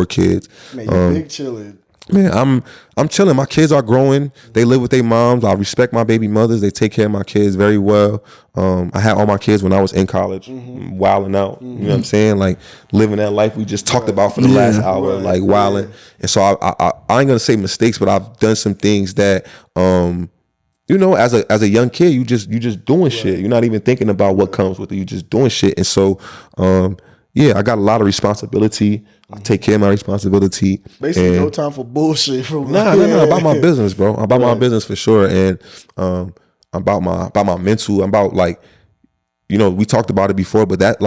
kids. Man, you big chilling. Man, I'm chilling. My kids are growing. They live with their moms. I respect my baby mothers. They take care of my kids very well. I had all my kids when I was in college, wilding out. You know what I'm saying? Like, living that life we just talked about for the last hour, like wilding. And so I ain't gonna say mistakes, but I've done some things that you know, as a young kid, you just doing shit. You're not even thinking about what comes with it. You just doing shit. And so yeah, I got a lot of responsibility. I take care of my responsibility. Basically, no time for bullshit. Nah, about my business, bro. About my business for sure, and about my mental. About, like, you know, we talked about it before, but that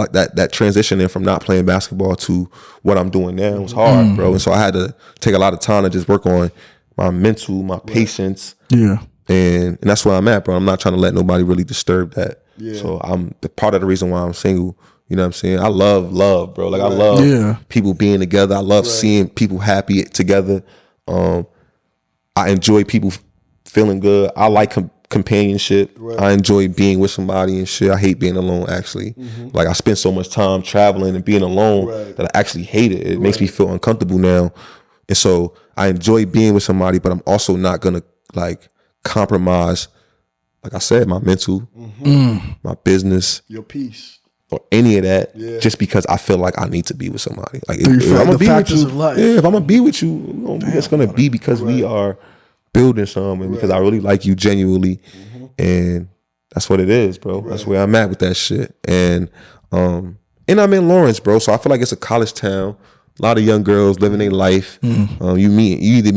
transitioning from not playing basketball to what I'm doing now was hard, bro. And so I had to take a lot of time to just work on my mental, my patience. Yeah, and that's where I'm at, bro. I'm not trying to let nobody really disturb that. Yeah. So I'm the part of the reason why I'm single. You know what I'm saying? I love, bro. Like, I love people being together. I love seeing people happy together. I enjoy people feeling good. I like companionship. I enjoy being with somebody and shit. I hate being alone, actually. Like, I spend so much time traveling and being alone that I actually hate it. It makes me feel uncomfortable now. And so I enjoy being with somebody, but I'm also not going to, like, compromise, like I said, my mental, my business. Your peace. Or any of that, just because I feel like I need to be with somebody. Like, if I'm gonna be with you, if I'm gonna be with you, it's gonna be because we are building something, because I really like you genuinely, and that's what it is, bro. That's where I'm at with that shit. And I'm in Lawrence, bro. So I feel like it's a college town. A lot of young girls living their life. You either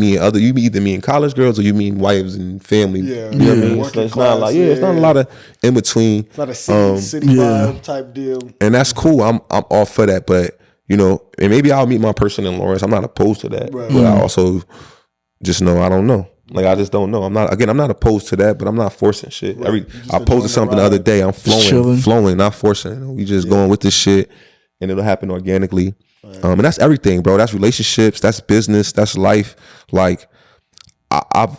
meet college girls or you meet wives and family. Yeah, you know what I mean? It's not like it's not a lot of in between. It's not a city vibe type deal. And that's cool. I'm all for that. But, you know, and maybe I'll meet my person in Lawrence. I'm not opposed to that. But I also just know I don't know. Like, I just don't know. I'm not opposed to that, but I'm not forcing shit. I posted something the other day. I'm flowing, not forcing. We just going with this shit, and it'll happen organically. And that's everything, bro. That's relationships. That's business. That's life. Like, I've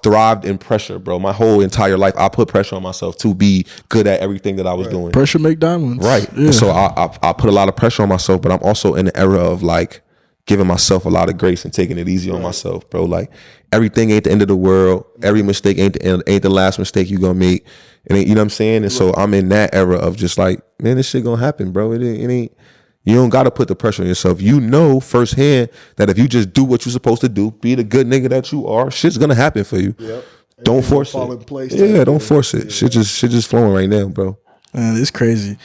thrived in pressure, bro. My whole entire life, I put pressure on myself to be good at everything that I was doing. Pressure make diamonds, right? Yeah. So I put a lot of pressure on myself, but I'm also in the era of, like, giving myself a lot of grace and taking it easy on myself, bro. Like, everything ain't the end of the world. Every mistake ain't the last mistake you gonna make. And you know what I'm saying? And so I'm in that era of just like, man, this shit gonna happen, bro. It ain't. You don't got to put the pressure on yourself. You know firsthand that if you just do what you're supposed to do, be the good nigga that you are, shit's going to happen for you. Yep. Don't force it. Don't force it. Shit just flowing right now, bro. Man, it's crazy.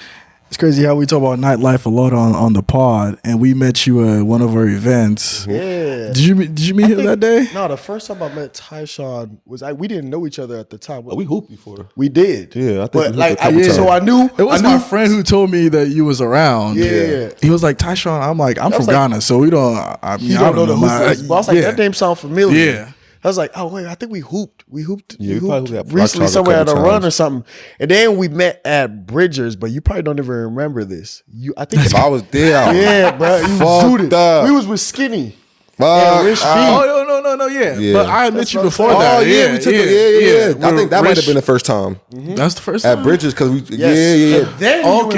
It's crazy how we talk about nightlife a lot on the pod, and we met you at one of our events. Yeah. Did you meet him that day? No, the first time I met Tyshawn was we didn't know each other at the time. We hooped before. We did. Yeah, I think. But like, so I knew it was my friend who told me that you was around. Yeah. He was like, Tyshawn. I'm like, I'm from Ghana, so we don't. I don't know the hoopers. But I was like, that name sounds familiar. Yeah. I was like, oh wait, I think we hooped. We hooped hooped recently a somewhere at a couple run times. or something. And then we met at Bridgers, but you probably don't even remember this. I think If I was there, I was yeah, bro. You fucked zooted. up. We was with Skinny. Fuck. Rich B. Oh, yeah. Yeah. But I met you what I'm before saying. that. Oh yeah, we took it. Yeah. I think that might have been the first time That's the first time? at Bridges because we. Yes. And then you invited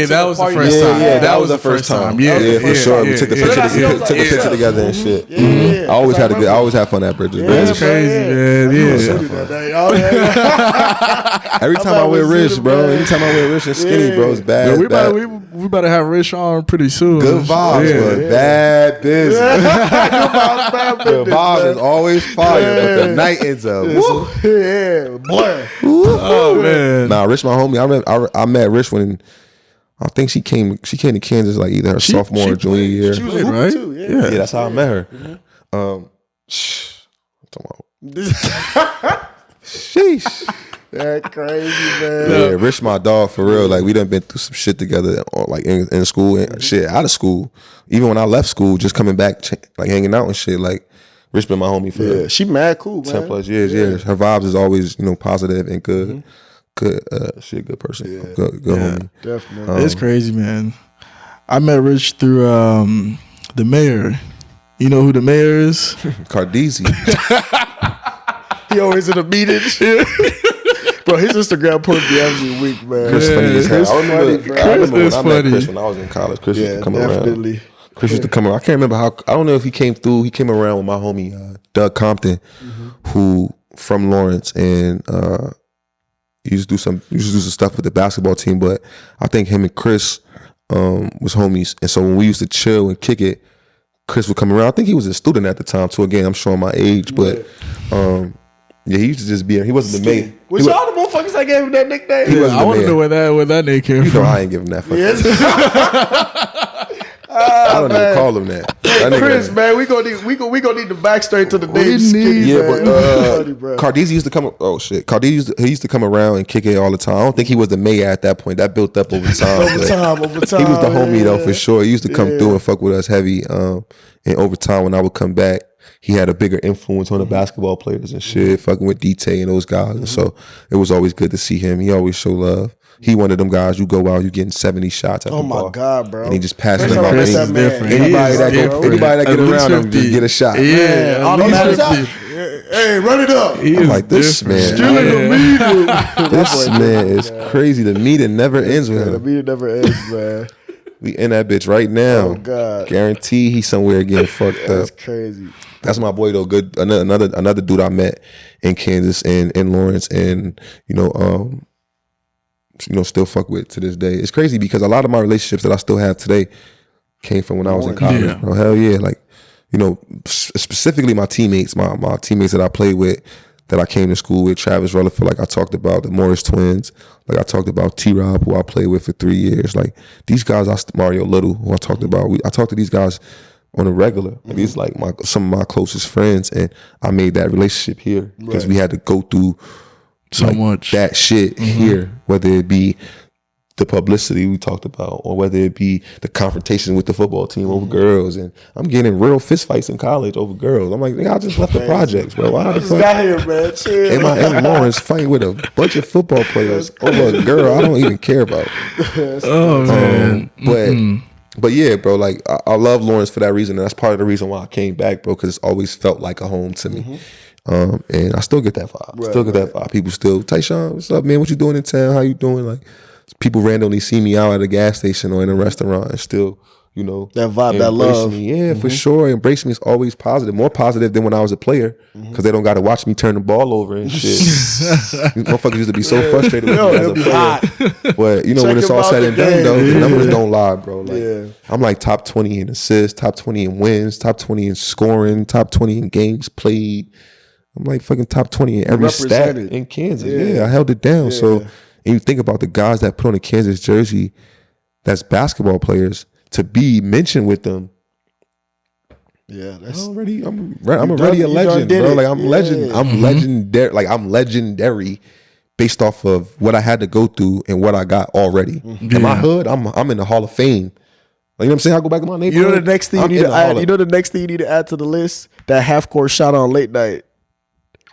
him to that the was the party. first time. Yeah, That was the first time. Yeah, for sure. We took the yeah. picture together and shit. Yeah. I always had fun at Bridges. Yeah, man. That's crazy, man. Yeah. Every time I wear Rich, bro. Anytime I wear Rich and Skinny, bro, it's bad. Yeah, It's bad. we about to have Rich on pretty soon. Good vibes, but bad business. The vibes is always fire, but the night ends up. Woo. Yeah, boy. Oh man. Nah, Rich, my homie. I met Rich when I think she came to Kansas like either her sophomore or junior year. She was Played, a hoop right? too. Yeah. Yeah, that's how I met her. Sheesh. That crazy, man. Yeah, Rich, my dog, for real. Like we done been through some shit together, like in school and shit out of school. Even when I left school, just coming back, like hanging out and shit. Like Rich been my homie for Yeah, she mad cool, man. 10 plus years. Yeah, her vibes is always positive and good. Good, she a good person. Yeah. Good homie. Definitely. It's crazy, man. I met Rich through the mayor. You know who the mayor is? Cardeezy. He always in the meetings. Bro, his Instagram post be every week, man. Chris funny as hell. I remember when I met funny. Chris when I was in college. Chris used to come definitely. around. Chris used to come around. I can't remember how. I don't know if he came through. He came around with my homie Doug Compton, who from Lawrence, and he used to do some stuff with the basketball team. But I think him and Chris was homies, and so when we used to chill and kick it, Chris would come around. I think he was a student at the time too. Again, I'm showing my age, but yeah, he used to just be. He wasn't the main. Was y'all the motherfuckers that gave him that nickname? He wasn't I the want to mayor. know where that name came You from. know I ain't giving that fuck. Yes. I don't even call him that. That nigga- Chris, man, we gonna need the backstory to the name. Skinny, Yeah, man. but Funny, bro. Cardeezy used to come. Oh shit, Cardeezy used to come around and kick it all the time. I don't think he was the mayor at that point. That built up over time. Over time. He was the homie though for sure. He used to come through and fuck with us heavy. And over time, when I would come back, he had a bigger influence on the basketball players and shit, fucking with DT and those guys. And so it was always good to see him. He always show love. He one of them guys. You go out, you getting 70 shots at the ball. Oh my God, bro. And he just passing First them time out. I met And that he- man. Anybody that get At least around him, 50. just get a shot. Yeah, Automatically. 50. Hey, run it up. He I'm is like, this different. man. Still in the meeting. This man is crazy. The meeting never ends with The him. meeting never ends, man. We in that bitch right now. Oh God. Guarantee he's somewhere getting fucked That's up. crazy. That's my boy though. Good. Another dude I met in Kansas and in Lawrence, and still fuck with to this day. It's crazy because a lot of my relationships that I still have today came from when I was in college. Yeah. Bro. Hell yeah. Like, specifically my teammates, my teammates that I played with, that I came to school with, Travis Rutherford, like I talked about, the Morris twins, like I talked about T-Rob, who I played with for 3 years. Like these guys, Mario Little, who I talked about. I talked to these guys on a regular. Like, these like some of my closest friends, and I made that relationship here because we had to go through So much. that shit here, whether it be the publicity we talked about, or whether it be the confrontation with the football team over girls. And I'm getting real fist fights in college over girls. I'm like, nigga, I just left the projects, bro. Why the Just fuck got here, man. Chill. am I in Lawrence fighting with a bunch of football players over a girl I don't even care about? Oh man. But yeah, bro, like I love Lawrence for that reason, and that's part of the reason why I came back, bro, because it's always felt like a home to me. And I still get that vibe. That vibe. People still, Tyshawn, what's up, man? What you doing in town? How you doing? Like, people randomly see me out at a gas station or in a restaurant and still, that vibe, that embrace love. me. Yeah, for sure. Embrace me is always positive. More positive than when I was a player, because they don't got to watch me turn the ball over and shit. These motherfuckers used to be so frustrated with me as a player. But when it's all said and done, though, the numbers don't lie, bro. Like, I'm like top 20 in assists, top 20 in wins, top 20 in scoring, top 20 in games played. I'm like fucking top 20 in every stat in Kansas. Yeah, I held it down. So, and you think about the guys that put on a Kansas jersey that's basketball players, to be mentioned with them. Yeah, that's I'm already a legend, bro. Like I'm legend. I'm legendary. Like I'm legendary based off of what I had to go through and what I got already. In my hood, I'm in the Hall of Fame. Like, you know what I'm saying? I go back to my neighborhood. the next thing you need to add. The next thing you need to add to the list, that half court shot on late night.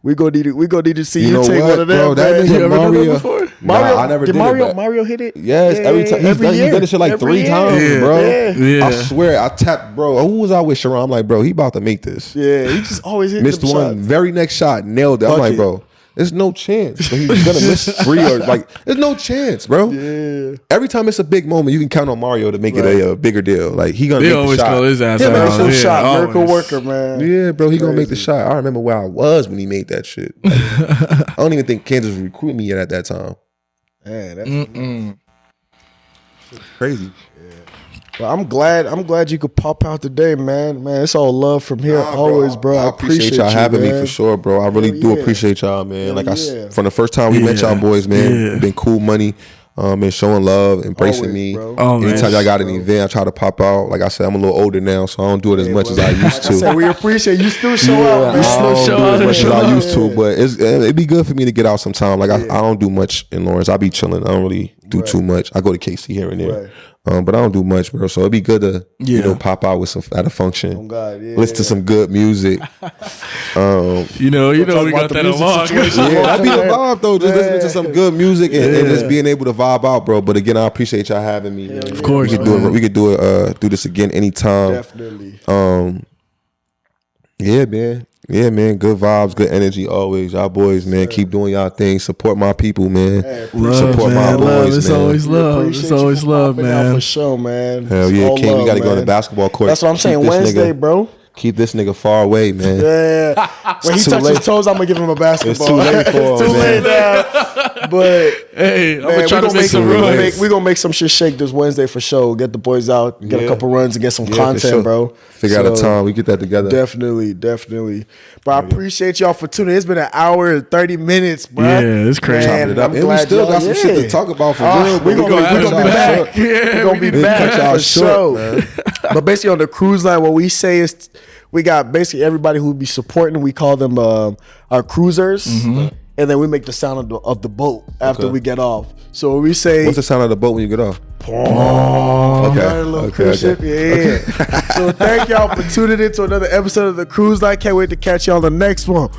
We gonna need to see You you, know take what, one of them. bro? That man. nigga You ever done that Mario. before? Mario, Nah, I never did Mario, it. But Mario hit it. yes, every time he's done this shit like Every 3 year. times, Yeah. bro. Yeah. I swear, I tapped, bro. Who was I with, Sharon? I'm like, bro, he about to make this. Yeah, he just always hit Missed them one, shots. very next shot, nailed it. I'm like, Bucket. bro, there's no chance. So he's gonna miss 3 or like, there's no chance, bro. Yeah. Every time it's a big moment, you can count on Mario to make it a bigger deal. Like he gonna They make the always shot. call his ass Him out. actual Yeah, shot, miracle always. worker, man. Yeah, bro, he gonna make the shot. I remember where I was when he made that shit. Like, I don't even think Kansas was recruiting me yet at that time. Man, that's Crazy. Well, I'm glad you could pop out today, man. Man, it's all love from here always, bro. I appreciate y'all you, having man. me for sure, bro. I really do yeah. appreciate y'all, man. Hell Like yeah. from the first time we met y'all boys, man, Yeah. been cool money. And showing love, embracing Always, me. bro. Oh, man. Anytime y'all got an Bro. event, I try to pop out. Like I said, I'm a little older now, so I don't do it as much as I used Like I said, to. we appreciate you. Still show out, I man. don't show do out as much and as I show used out. to, but it'd be good for me to get out sometime. Like I don't do much in Lawrence. I be chilling. I don't really do too much. I go to KC here and there. But I don't do much, bro. So it'd be good to pop out with some at a function. Oh God, yeah. Listen to some good music. You know, we about got the that music unlocked. situation. Yeah, that'd be the vibe though. Just Man. listening to some good music and just being able to vibe out, bro. But again, I appreciate y'all having me. Man. Of course, we could do it. We could do this again anytime. Definitely. Yeah, man. Good vibes, good energy always. Y'all boys, man. Keep doing y'all thing. Support my people, man. Love, Support man. my Love. boys, It's man. always love. It's always love, For man. sure, man. Hell It's yeah, all King. We love, got to go to the man. basketball court. That's what I'm saying. Keep this Wednesday, nigga- bro. Keep this nigga far away, man. Yeah. When he too touches late. his toes, I'm gonna give him a basketball. It's too late for him, It's too man. late now. But Hey, I'm man, gonna try to make some runs. We're gonna make some shit shake this Wednesday for sure. Get the boys out, get a couple runs, and get some Yeah, for content, sure. bro. Figure out a So, time. We get that together. Definitely. But I appreciate y'all for tuning in. It's been an hour and 30 minutes, bro. Yeah, it's crazy. Chopping it up. I'm And we glad still y'all- got some shit to talk about for real. We're but gonna be back. Yeah, We're gonna be didn't back cut y'all for short, sure. But basically on the cruise line, what we say is we got basically everybody who be supporting. We call them our cruisers, and then we make the sound of the boat after we get off. So we say, What's the sound of the boat when you get off? okay, Okay. a little Okay, cruise ship. okay. Yeah. So thank y'all for tuning in to another episode of the Cruise Line. Can't wait to catch y'all on the next one.